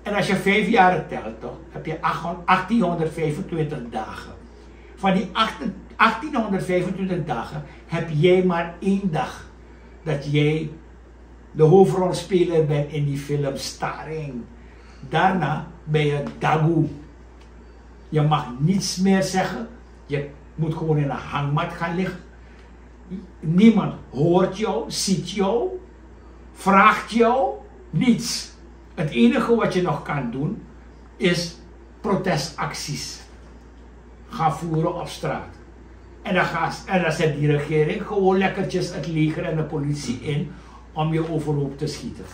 En als je 5 jaar telt, toch, heb je 1825 dagen. Van die 1825 dagen heb jij maar 1 dag dat jij de hoofdrolspeler bent in die film Staring. Daarna ben je dagoe. Je mag niets meer zeggen. Je moet gewoon in een hangmat gaan liggen. Niemand hoort jou, ziet jou, vraagt jou, niets. Het enige wat je nog kan doen is protestacties gaan voeren op straat. En dan zet die regering gewoon lekkertjes het leger en de politie in om je overhoop te schieten.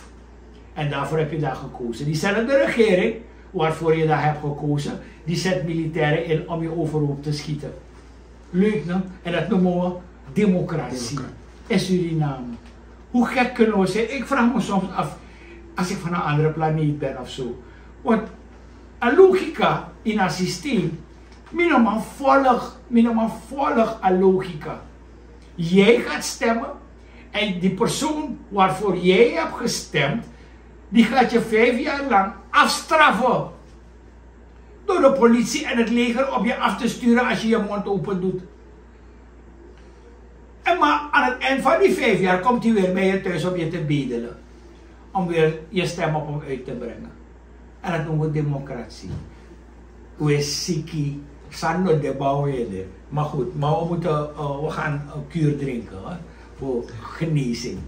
En daarvoor heb je daar gekozen. Diezelfde regering waarvoor je daar hebt gekozen, die zet militairen in om je overhoop te schieten. Leuk, no? En dat noemen we democratie in Suriname. Hoe gek kunnen we zijn? Ik vraag me soms af, als ik van een andere planeet ben of zo. Want een logica in een systeem, minimaal volg een logica. Jij gaat stemmen en die persoon waarvoor jij hebt gestemd, die gaat je 5 jaar lang afstraffen. Door de politie en het leger op je af te sturen als je je mond open doet. En maar aan het eind van die 5 jaar komt hij weer bij je thuis om je te bedelen. Om weer je stem op hem uit te brengen. En dat noemen we democratie. We siki, sando de bouwheden. Maar goed, maar we gaan een kuur drinken, hè, voor genezing.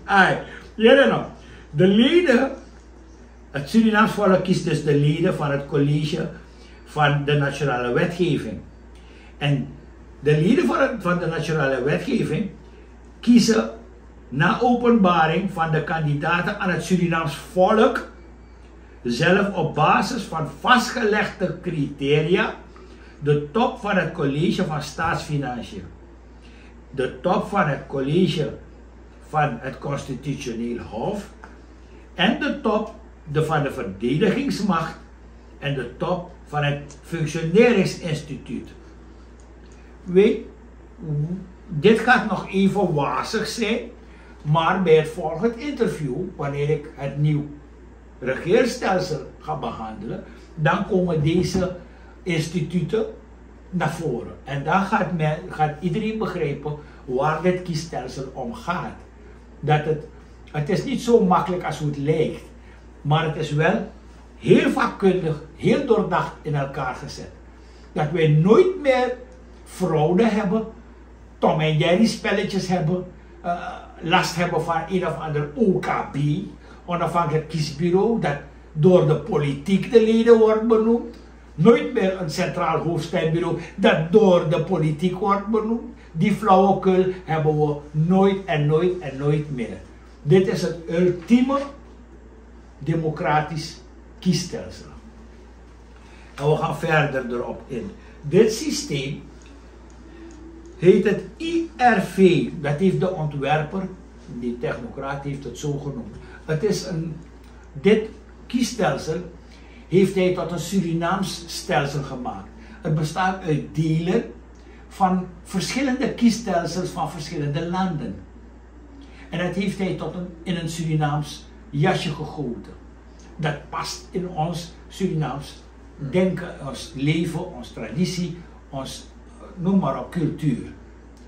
De leden, het Surinaams volk kiest dus de leden van het college van de nationale wetgeving. En de leden van de nationale wetgeving kiezen na openbaring van de kandidaten aan het Surinaams volk zelf op basis van vastgelegde criteria de top van het college van staatsfinanciën, de top van het college van het constitutioneel hof en de top van de verdedigingsmacht en de top van het functioneringsinstituut. weet, dit gaat nog even wazig zijn, maar bij het volgende interview, wanneer ik het nieuw regeerstelsel ga behandelen, dan komen deze instituten naar voren. En dan gaat iedereen begrijpen waar dit kiesstelsel om gaat. Dat het is niet zo makkelijk als hoe het lijkt, maar het is wel heel vakkundig, heel doordacht in elkaar gezet. Dat wij nooit meer fraude hebben, Tom en Jerry spelletjes hebben, last hebben van een of ander OKB, onafhankelijk kiesbureau, dat door de politiek de leden wordt benoemd. Nooit meer een centraal hoofdstembureau dat door de politiek wordt benoemd. Die flauwekul hebben we nooit en nooit en nooit meer. Dit is het ultieme democratisch kiesstelsel. En we gaan verder erop in. Dit systeem heet het IRV. Dat heeft de ontwerper, die technocraat, heeft het zo genoemd. Het is dit kiesstelsel heeft hij tot een Surinaams stelsel gemaakt. Het bestaat uit delen van verschillende kiesstelsels van verschillende landen. En dat heeft hij in een Surinaams jasje gegoten. Dat past in ons Surinaams denken, ons leven, onze traditie, ons, noem maar op, cultuur.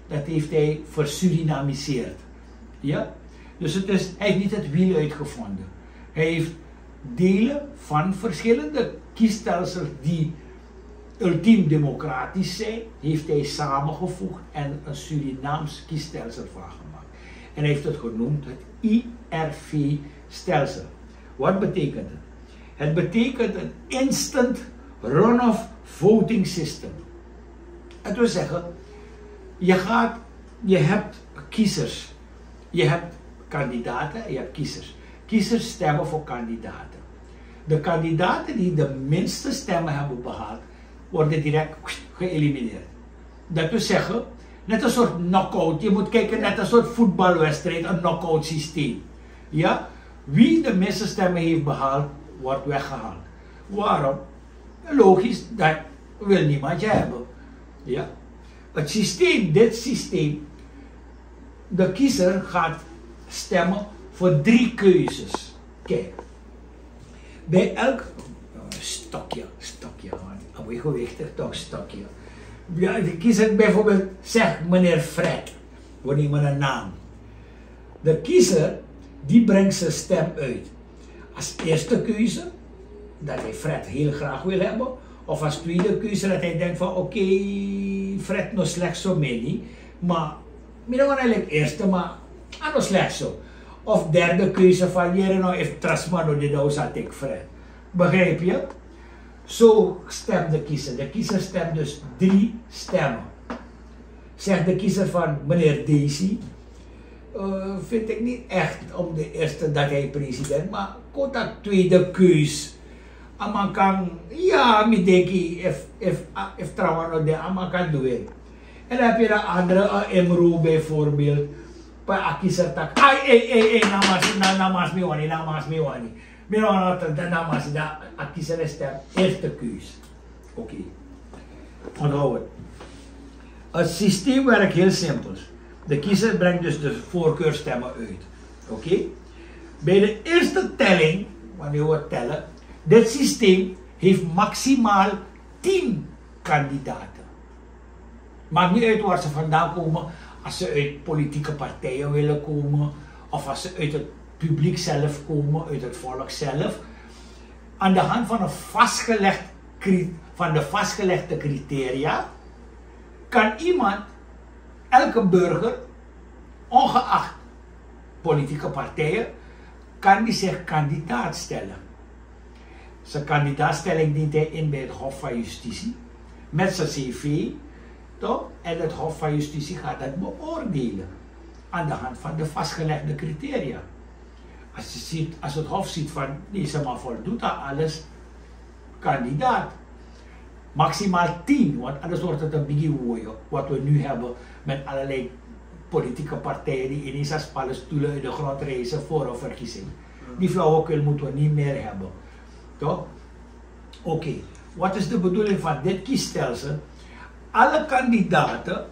Dat heeft hij versurinamiseerd. Ja? Dus hij heeft niet het wiel uitgevonden. Hij heeft delen van verschillende kiesstelsels die ultiem democratisch zijn, heeft hij samengevoegd en een Surinaams kiesstelsel van gemaakt. En hij heeft het genoemd het IRV-stelsel. Wat betekent het? Het betekent een instant runoff voting system. Het wil zeggen, je hebt kiezers, je hebt kandidaten en je hebt kiezers. Kiezers stemmen voor kandidaten. De kandidaten die de minste stemmen hebben behaald, worden direct geëlimineerd. Dat wil zeggen, net een soort knock-out. Je moet kijken, net een soort voetbalwedstrijd, een knock-out systeem. Ja? Wie de minste stemmen heeft behaald, wordt weggehaald. Waarom? Logisch, dat wil niemand je hebben. Ja? Het systeem, dit systeem, de kiezer gaat stemmen voor 3 keuzes. Kijk, bij elk stokje, een gewichtig toch stokje. Ja, de kiezer bijvoorbeeld zegt meneer Fred, we nemen een naam. De kiezer die brengt zijn stem uit. Als eerste keuze, dat hij Fred heel graag wil hebben, of als tweede keuze dat hij denkt van oké, Fred nog slecht zo mini, maar misschien wel eigenlijk eerste, maar nog slecht zo. Of derde keuze van jere nou heeft Trasmano die nou zat ik Fred. Begrijp je? Zo stemt de kiezer. De kiezer stemt dus 3 stemmen. Zegt de kiezer van meneer Daisy, vind ik niet echt om de eerste dat hij president, maar komt dat tweede keus. Aman kan, ja, mi denki, if trouwens de aman kan doen. En dan heb je de andere, Emro bijvoorbeeld. Pa akisar tak, namas mi wani. Mira dat namas da akisar is de eerste keus. Oké. Onthoud het. Het systeem werkt heel simpel. De kiezer brengt dus de voorkeurstemmen uit. Oké? Bij de eerste telling, wanneer we tellen, dit systeem heeft maximaal 10 kandidaten. Maakt niet uit waar ze vandaan komen. Als ze uit politieke partijen willen komen, of als ze uit het publiek zelf komen, uit het volk zelf. Aan de hand van de vastgelegde criteria, kan iemand, elke burger, ongeacht politieke partijen, kan die zich kandidaat stellen. Zijn kandidaatstelling dient hij in bij het Hof van Justitie, met zijn cv. Toch? En het Hof van Justitie gaat dat beoordelen aan de hand van de vastgelegde criteria. Als het Hof ziet van deze man voldoet aan alles, kandidaat. Maximaal 10, want anders wordt het een biggie woeien, wat we nu hebben met allerlei politieke partijen die ineens als paddenstoelen uit de grond reizen voor een verkiezing. Die flauwekul moeten we niet meer hebben. Toch? Oké. Wat is de bedoeling van dit kiesstelsel? alle kandidaten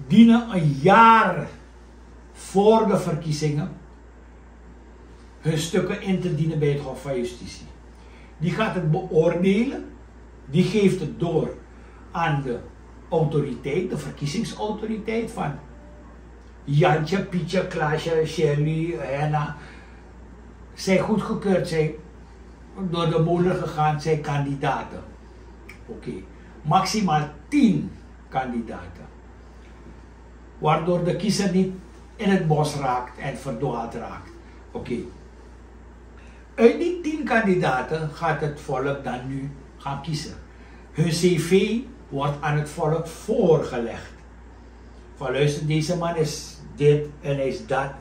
dienen een jaar voor de verkiezingen hun stukken in te dienen bij het Hof van Justitie. Die gaat het beoordelen, die geeft het door aan de autoriteit, de verkiezingsautoriteit van Jantje, Pietje, Klaasje, Shirley, Henna. Zij goedgekeurd, zij door de molen gegaan, zijn kandidaten. Oké. Maximaal 10 kandidaten. Waardoor de kiezer niet in het bos raakt en verdwaald raakt. Oké. Uit die 10 kandidaten gaat het volk dan nu gaan kiezen. Hun cv wordt aan het volk voorgelegd. Van luister, deze man is dit en hij is dat.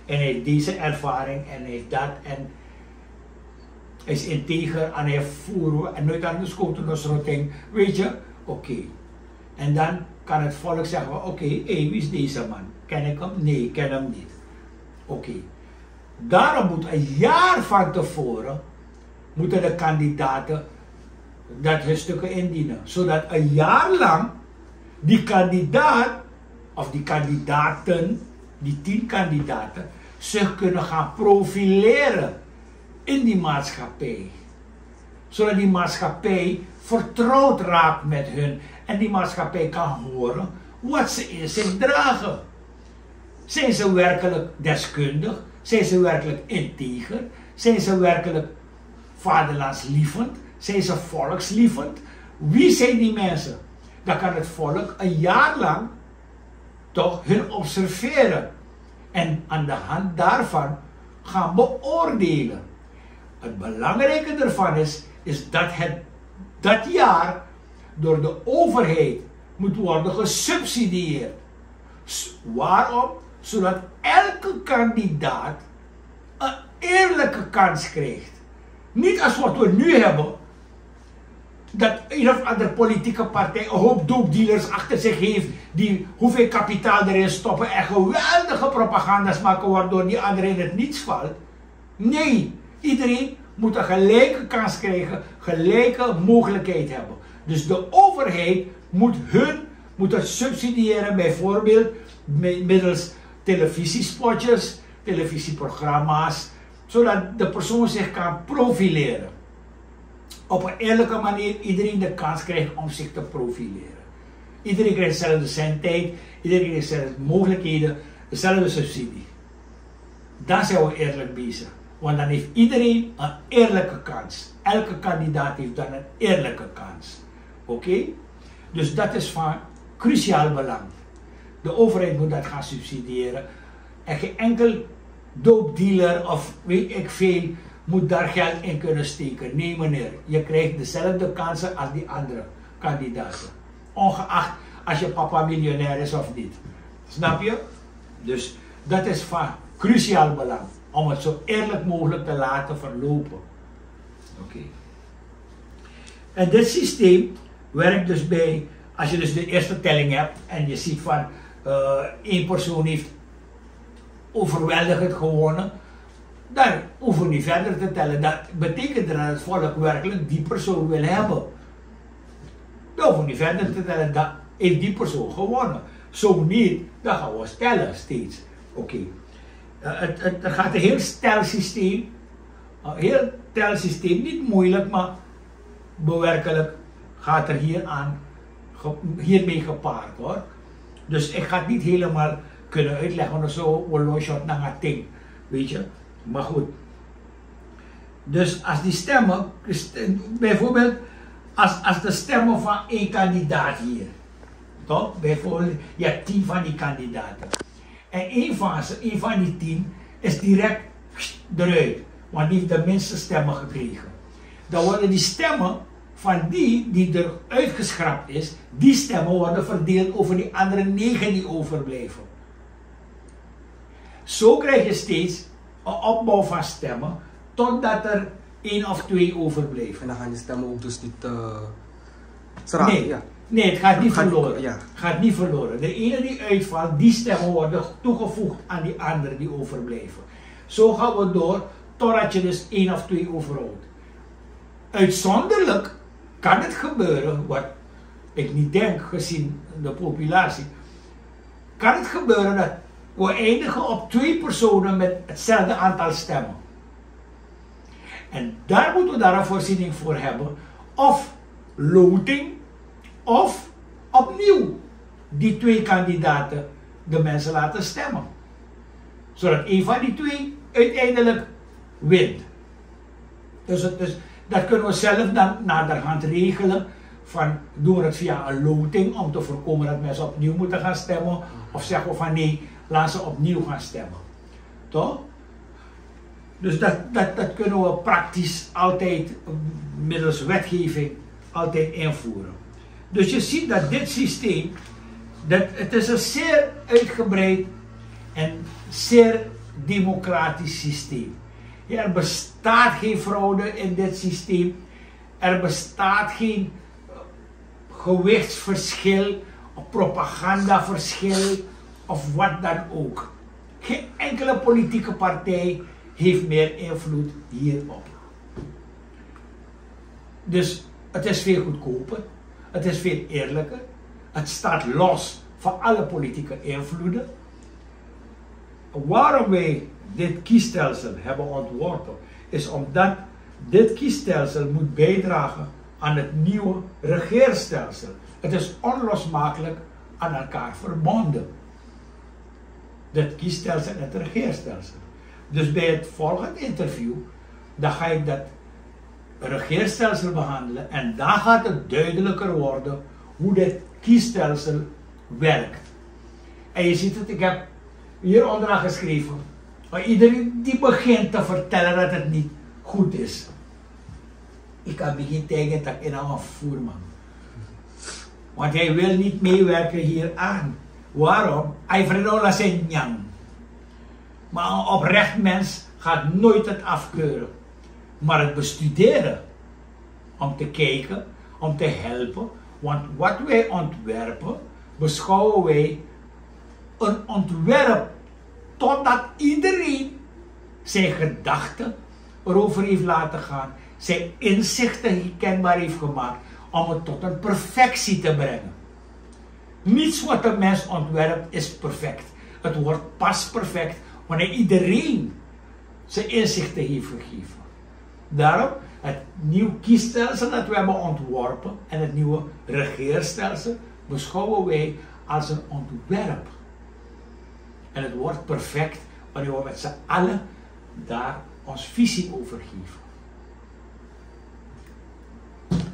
En hij heeft deze ervaring en hij heeft dat. En hij is integer en hij heeft voeren en nooit aan de schotelrotting. Weet je? Oké. En dan kan het volk zeggen, oké, wie is deze man? Ken ik hem? Nee, ik ken hem niet. Oké. Daarom moet een jaar van tevoren moeten de kandidaten dat hun stukken indienen. Zodat een jaar lang die kandidaat of die kandidaten, die 10 kandidaten, zich kunnen gaan profileren in die maatschappij. Zodat die maatschappij vertrouwd raakt met hun en die maatschappij kan horen wat ze in zich dragen. Zijn ze werkelijk deskundig? Zijn ze werkelijk integer? Zijn ze werkelijk vaderlandslievend? Zijn ze volkslievend? Wie zijn die mensen? Dan kan het volk een jaar lang toch hun observeren en aan de hand daarvan gaan beoordelen. Het belangrijke ervan is dat dat jaar door de overheid moet worden gesubsidieerd. Waarom? Zodat elke kandidaat een eerlijke kans krijgt. Niet als wat we nu hebben, dat een of andere politieke partij een hoop doopdealers achter zich heeft, die hoeveel kapitaal erin stoppen en geweldige propaganda's maken waardoor die anderen in het niets valt. Nee, iedereen moet een gelijke kans krijgen, gelijke mogelijkheid hebben. Dus de overheid moet het subsidiëren, bijvoorbeeld middels televisiespotjes, televisieprogramma's, zodat de persoon zich kan profileren. Op een eerlijke manier iedereen de kans krijgt om zich te profileren. Iedereen krijgt dezelfde zendtijd, iedereen krijgt dezelfde mogelijkheden, dezelfde subsidie. Dan zijn we eerlijk bezig. Want dan heeft iedereen een eerlijke kans. Elke kandidaat heeft dan een eerlijke kans. Oké? Dus dat is van cruciaal belang. De overheid moet dat gaan subsidiëren. En geen enkel doopdealer of weet ik veel moet daar geld in kunnen steken. Nee meneer, je krijgt dezelfde kansen als die andere kandidaten. Ongeacht als je papa miljonair is of niet. Snap je? Dus dat is van cruciaal belang. Om het zo eerlijk mogelijk te laten verlopen. Oké. En dit systeem werkt dus bij, als je dus de eerste telling hebt en je ziet van één persoon heeft overweldigend gewonnen, dan hoeven we niet verder te tellen. Dat betekent dat het volk werkelijk die persoon wil hebben. Dan hoeven we niet verder te tellen, dat heeft die persoon gewonnen. Zo niet, dan gaan we stellen steeds. Oké. Er gaat een heel telsysteem, niet moeilijk, maar bewerkelijk gaat er hiermee gepaard hoor. Dus ik ga het niet helemaal kunnen uitleggen, want zo one shot naar het ding, weet je. Maar goed. Dus als die stemmen, bijvoorbeeld als de stemmen van één kandidaat hier, toch? Bijvoorbeeld, je hebt 10 van die kandidaten. En één van die 10 is direct eruit, want die heeft de minste stemmen gekregen. Dan worden die stemmen van die er uitgeschrapt is, die stemmen worden verdeeld over die andere 9 die overblijven. Zo krijg je steeds een opbouw van stemmen, totdat er 1 of 2 overblijven. En dan gaan die stemmen ook dus niet nee, ja. Nee, het gaat niet verloren. Ja. Het gaat niet verloren. De ene die uitvalt, die stemmen worden toegevoegd aan die andere die overblijven. Zo gaan we door, totdat je dus 1 of 2 overhoudt. Uitzonderlijk kan het gebeuren, wat ik niet denk gezien de populatie, kan het gebeuren dat we eindigen op 2 personen met hetzelfde aantal stemmen. En daar moeten we daar een voorziening voor hebben. Of loting, of opnieuw die 2 kandidaten de mensen laten stemmen. Zodat een van die 2 uiteindelijk wint. Dus dat kunnen we zelf dan naderhand regelen. Van, doen we het via een loting om te voorkomen dat mensen opnieuw moeten gaan stemmen. Of zeggen we van nee, laat ze opnieuw gaan stemmen. Toch? Dus dat kunnen we praktisch altijd middels wetgeving altijd invoeren. Dus je ziet dat dit systeem, het is een zeer uitgebreid en zeer democratisch systeem. Er bestaat geen fraude in dit systeem. Er bestaat geen gewichtsverschil of propagandaverschil of wat dan ook. Geen enkele politieke partij heeft meer invloed hierop. Dus het is veel goedkoper, het is veel eerlijker, het staat los van alle politieke invloeden. Waarom wij dit kiesstelsel hebben ontworpen, is omdat dit kiesstelsel moet bijdragen aan het nieuwe regeerstelsel. Het is onlosmakelijk aan elkaar verbonden. Het kiesstelsel en het regeerstelsel. Dus bij het volgende interview, dan ga ik dat regeerstelsel behandelen en dan gaat het duidelijker worden hoe dit kiesstelsel werkt. En je ziet het, ik heb hieronder al geschreven, maar iedereen die begint te vertellen dat het niet goed is. Ik kan begin tegen dat in een voerman. Want hij wil niet meewerken hieraan. Waarom? Hij verdola zijn nyang. Maar een oprecht mens gaat nooit het afkeuren. Maar het bestuderen. Om te kijken, om te helpen. Want wat wij ontwerpen, beschouwen wij een ontwerp totdat iedereen zijn gedachten erover heeft laten gaan. Zijn inzichten kenbaar heeft gemaakt om het tot een perfectie te brengen. Niets wat een mens ontwerpt is perfect. Het wordt pas perfect wanneer iedereen zijn inzichten heeft gegeven. Daarom het nieuwe kiesstelsel dat we hebben ontworpen en het nieuwe regeerstelsel beschouwen wij als een ontwerp. En het wordt perfect wanneer we met z'n allen daar ons visie over geven.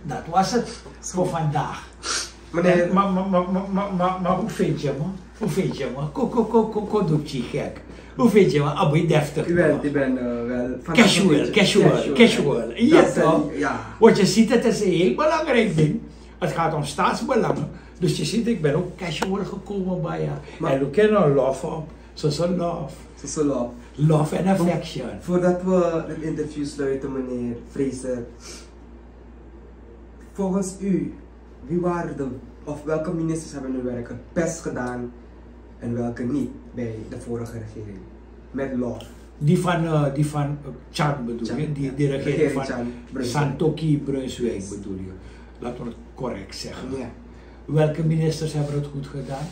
Dat was het voor vandaag. Maar hoe vind je me? Hoe vind je me? Kodoepje gek. Hoe vind je me? Abu deftig. Ik ben wel... Casual. Ja, toch? Ja. Want je ziet, het is een heel belangrijk ding. Het gaat om staatsbelangen. Dus je ziet, ik ben ook casual gekomen bij je. En we kennen love op. Zo love. Love and affection. Voordat we het interview sluiten, meneer Fraser. Volgens u, wie waren welke ministers hebben hun werk het best gedaan en welke niet bij de vorige regering? Met love. Die van Chan bedoel je? Die regering van Santoki Brunswijk bedoel je? Laten we het correct zeggen. Ja. Welke ministers hebben het goed gedaan?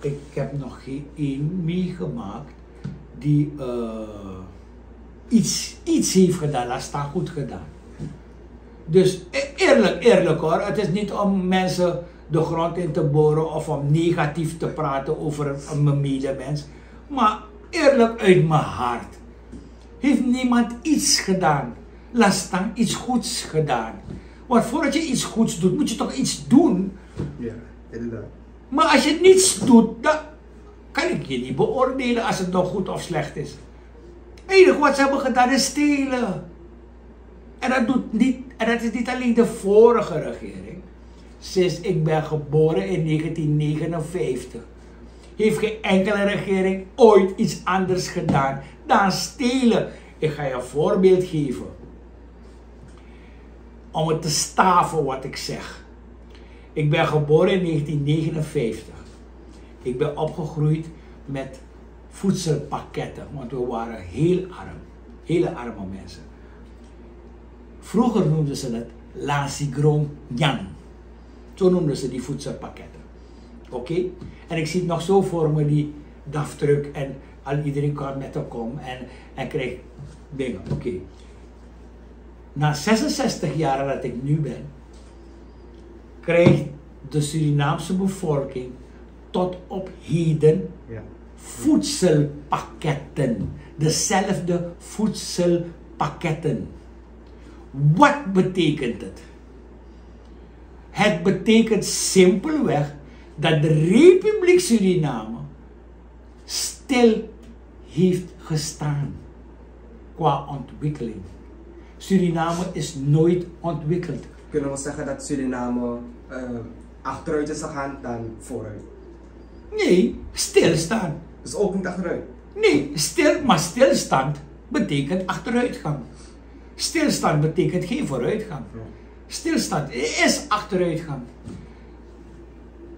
Ik heb nog geen één meegemaakt die iets heeft gedaan, laat staan goed gedaan. Dus eerlijk hoor, het is niet om mensen de grond in te boren of om negatief te praten over mijn medemens. Maar eerlijk uit mijn hart. Heeft niemand iets gedaan, laat staan iets goeds gedaan. Want voordat je iets goeds doet, moet je toch iets doen? Ja, inderdaad. Maar als je niets doet, dan kan ik je niet beoordelen als het nog goed of slecht is. Het enige wat ze hebben gedaan is stelen. En dat is niet alleen de vorige regering. Sinds ik ben geboren in 1959 heeft geen enkele regering ooit iets anders gedaan dan stelen. Ik ga je een voorbeeld geven. Om het te staven wat ik zeg. Ik ben geboren in 1959. Ik ben opgegroeid met voedselpakketten, want we waren heel arm. Hele arme mensen. Vroeger noemden ze het Lansigrong Nyang. Zo noemden ze die voedselpakketten. Oké? En ik zie het nog zo voor me, die DAF-truck en iedereen kan met hem komen en krijgt dingen. Oké. Na 66 jaar dat ik nu ben, krijgt de Surinaamse bevolking tot op heden voedselpakketten. Dezelfde voedselpakketten. Wat betekent het? Het betekent simpelweg dat de Republiek Suriname stil heeft gestaan qua ontwikkeling. Suriname is nooit ontwikkeld. Kunnen we zeggen dat Suriname achteruit is gegaan dan vooruit? Nee, stilstaan. Dus ook niet achteruit? Nee, maar stilstand betekent achteruitgang. Stilstand betekent geen vooruitgang. Stilstand is achteruitgang.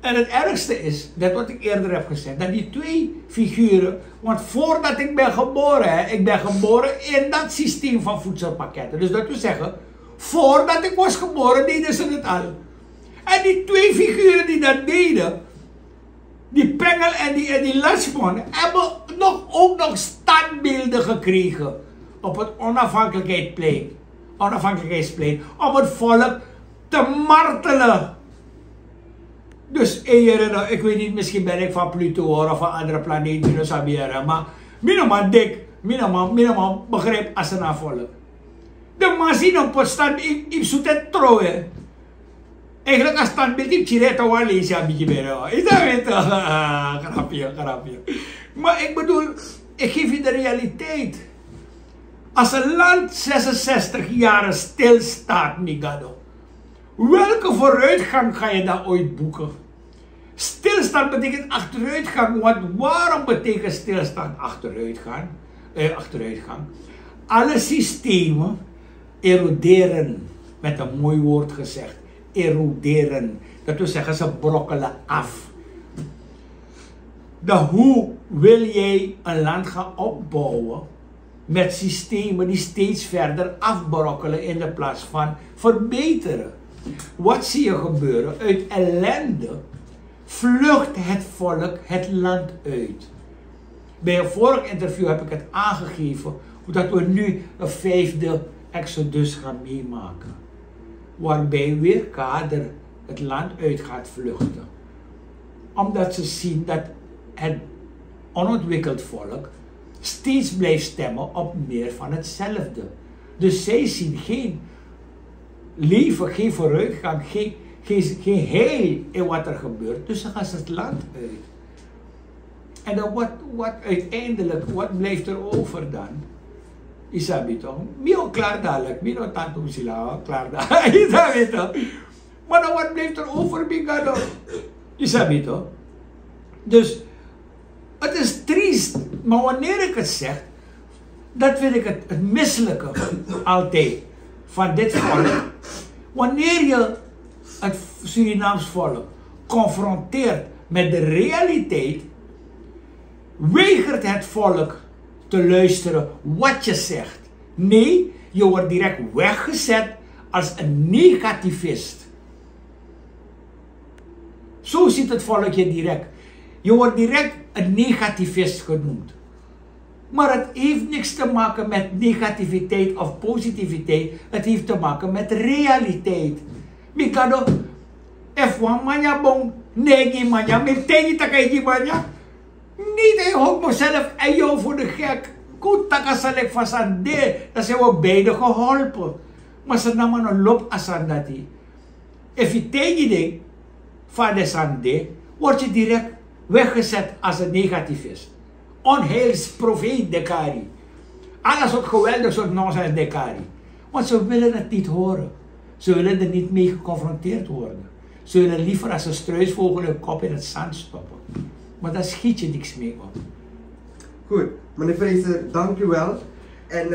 En het ergste is, dat wat ik eerder heb gezegd, dat die twee figuren, want voordat ik ben geboren, ik ben geboren in dat systeem van voedselpakketten. Dus dat wil zeggen, voordat ik was geboren deden ze het al. En die twee figuren die dat deden, die Pengel en die Lasmon, hebben ook nog standbeelden gekregen op het onafhankelijkheidsplein, om het volk te martelen. Dus eieren, ik weet niet, misschien ben ik van Pluto of van andere planeten, maar minimaal dik, minimaal begrijp als een volk. De machine op het stand, ik zoet het trouwen. Eigenlijk als standbeeld, ik zie het al wel eens een beetje meer. Is dat weet? Grapje. Maar ik bedoel, ik geef je de realiteit. Als een land 66 jaar stilstaat, Migado, welke vooruitgang ga je dan ooit boeken? Stilstaan betekent achteruitgang, want waarom betekent stilstaan achteruitgang? Alle systemen eroderen, met een mooi woord gezegd, eroderen. Dat wil zeggen, ze brokkelen af. Hoe wil jij een land gaan opbouwen met systemen die steeds verder afbrokkelen in de plaats van verbeteren? Wat zie je gebeuren? Uit ellende vlucht het volk het land uit. Bij een vorig interview heb ik het aangegeven dat we nu een 5e exodus gaan meemaken. Waarbij weer kader het land uit gaat vluchten. Omdat ze zien dat het onontwikkeld volk steeds blijft stemmen op meer van hetzelfde. Dus zij zien geen leven, geen vooruitgang, geen heil in wat er gebeurt. Dus dan gaan ze het land uit. En dan wat uiteindelijk, wat blijft er over dan? Isabi toch? Mio klaar dadelijk, mio tantum sila, klaar dadelijk. Isabi toch? Maar dan wat blijft er over, Bigado? Isabi toch? Dus, het is triest, maar wanneer ik het zeg, dat vind ik het misselijke altijd van dit volk. Wanneer je het Surinaams volk confronteert met de realiteit, weigert het volk te luisteren wat je zegt. Nee, je wordt direct weggezet als een negativist. Zo ziet het volk je direct. Je wordt direct een negativist genoemd. Maar het heeft niks te maken met negativiteit of positiviteit. Het heeft te maken met realiteit. Mikado, F1 manja bong, negi manja, meteen takay manja. Niet, ik hoop mezelf en jou voor de gek. Goed, takasalek van Sande. Dat zijn we beide geholpen. Maar ze namen een loop als Sandati. Als je tegen denkt van de Sande, word je direct weggezet als een negativist. Onheilsprofeet Dekari. Alles wat geweldig soort nonsens Dekari. Want ze willen het niet horen. Ze willen er niet mee geconfronteerd worden. Ze willen liever als een struisvogel hun kop in het zand stoppen. Maar daar schiet je niks mee op. Goed, meneer Fraser, dank u wel. En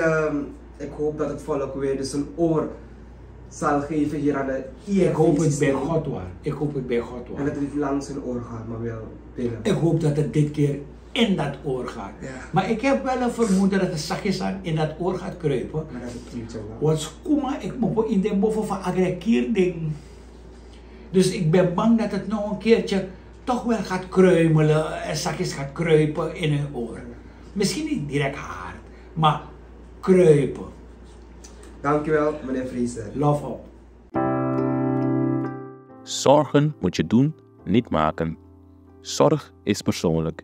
ik hoop dat het volk weer dus een oor zal geven hier aan de IFV. Ik hoop het bij God waar. Ik hoop het bij God waar. En dat het niet langs zijn oor gaat, maar wel binnen. Ik hoop dat het dit keer in dat oor gaat. Ja. Maar ik heb wel een vermoeden dat het zachtjes aan in dat oor gaat kruipen. Maar dat is niet zo lang. Want skuma, ik moet in de boven van agrekeer ding. Dus ik ben bang dat het nog een keertje toch wel gaat kruimelen en zakjes gaat kruipen in hun oren. Misschien niet direct hard, maar kruipen. Dankjewel, meneer Frieser. Lof op. Zorgen moet je doen, niet maken. Zorg is persoonlijk.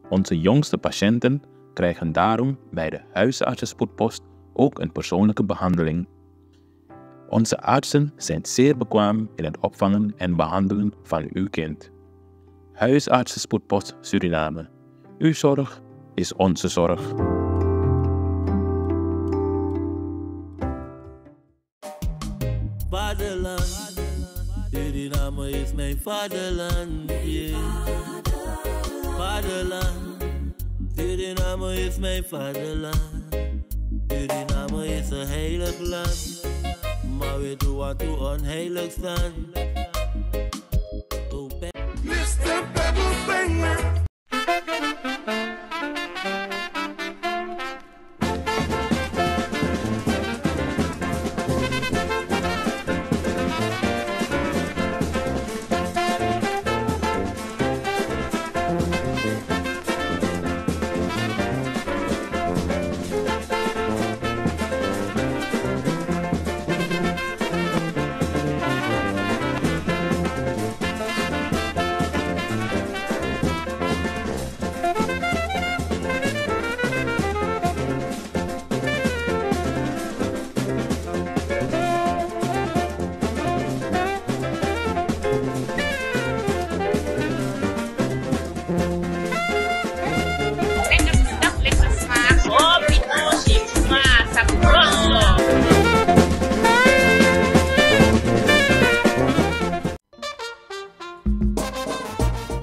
Onze jongste patiënten krijgen daarom bij de huisartsenspoedpost ook een persoonlijke behandeling. Onze artsen zijn zeer bekwaam in het opvangen en behandelen van uw kind. Huisartsenspoedpost Suriname. Uw zorg is onze zorg. Vaderland, Suriname is mijn vaderland, yeah. Vaderland, Suriname is mijn vaderland. Suriname is een heilig land, maar we doen wat we onheilig staan. Mr. Pebble Banger.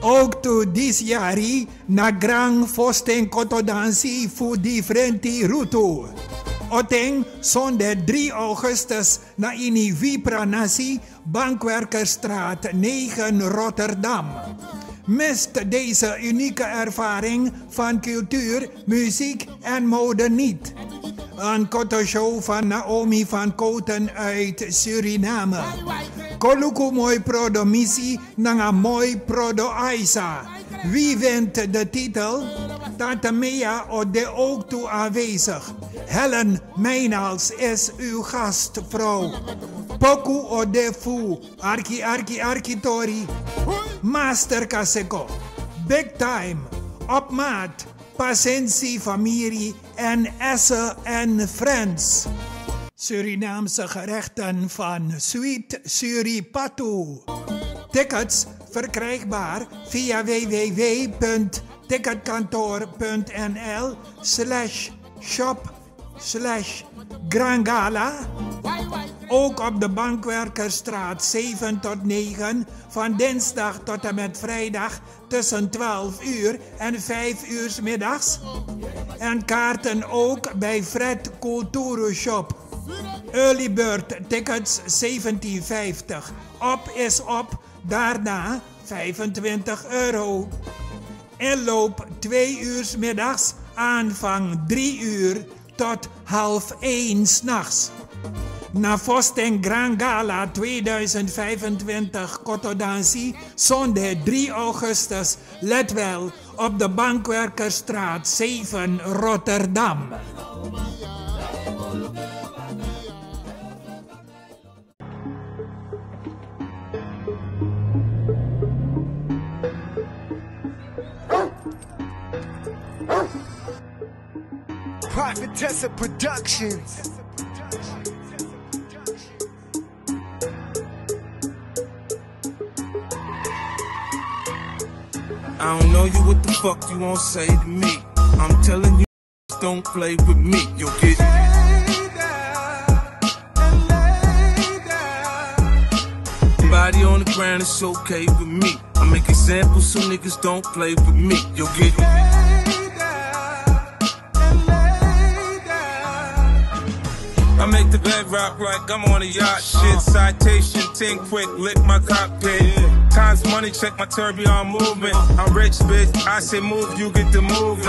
Ook to this jari na grang fosten kotodansi fu differenti rutu. Oteng zondag 3 augustus na ini Vipranasi, Bankwerkerstraat 9 Rotterdam. Mist deze unieke ervaring van cultuur, muziek en mode niet. Een kotoshow van Naomi van Koten uit Suriname. Koluku mooi prodo missie, nanga mooi prodo Aisa. Wie wint de titel? Tante Mea ode ook toe aanwezig. Helen Meinals is uw gastvrouw. Poku ode fu, arki tori. Master Kaseko. Big time. Op maat. Pasensi familie en Essen en Friends. Surinaamse gerechten van Sweet Suripatu. Tickets verkrijgbaar via www.ticketkantoor.nl/shop/Grangala. Ook op de Bankwerkerstraat 7 tot 9 van dinsdag tot en met vrijdag tussen 12 uur en 5 uur 's middags. En kaarten ook bij Fred Kulturu Shop. Early bird tickets 17,50. Op is op, daarna €25. Inloop 2 uur 's middags, aanvang 3 uur tot 12:30 's nachts. Na Fosten Grand Gala 2025 Kotodansi, zondag 3 augustus, let wel, op de Bankwerkerstraat 7 Rotterdam. Prophetessa Productions. I don't know you, what the fuck you won't say to me. I'm telling you, don't play with me. You'll get body on the ground, it's okay with me. I make examples so niggas don't play with me. You'll get I make the bed rock like I'm on a yacht. Shit, citation, think quick, lick my cockpit. Times money, check my tourbillon movement. I'm rich, bitch. I say move, you get the move.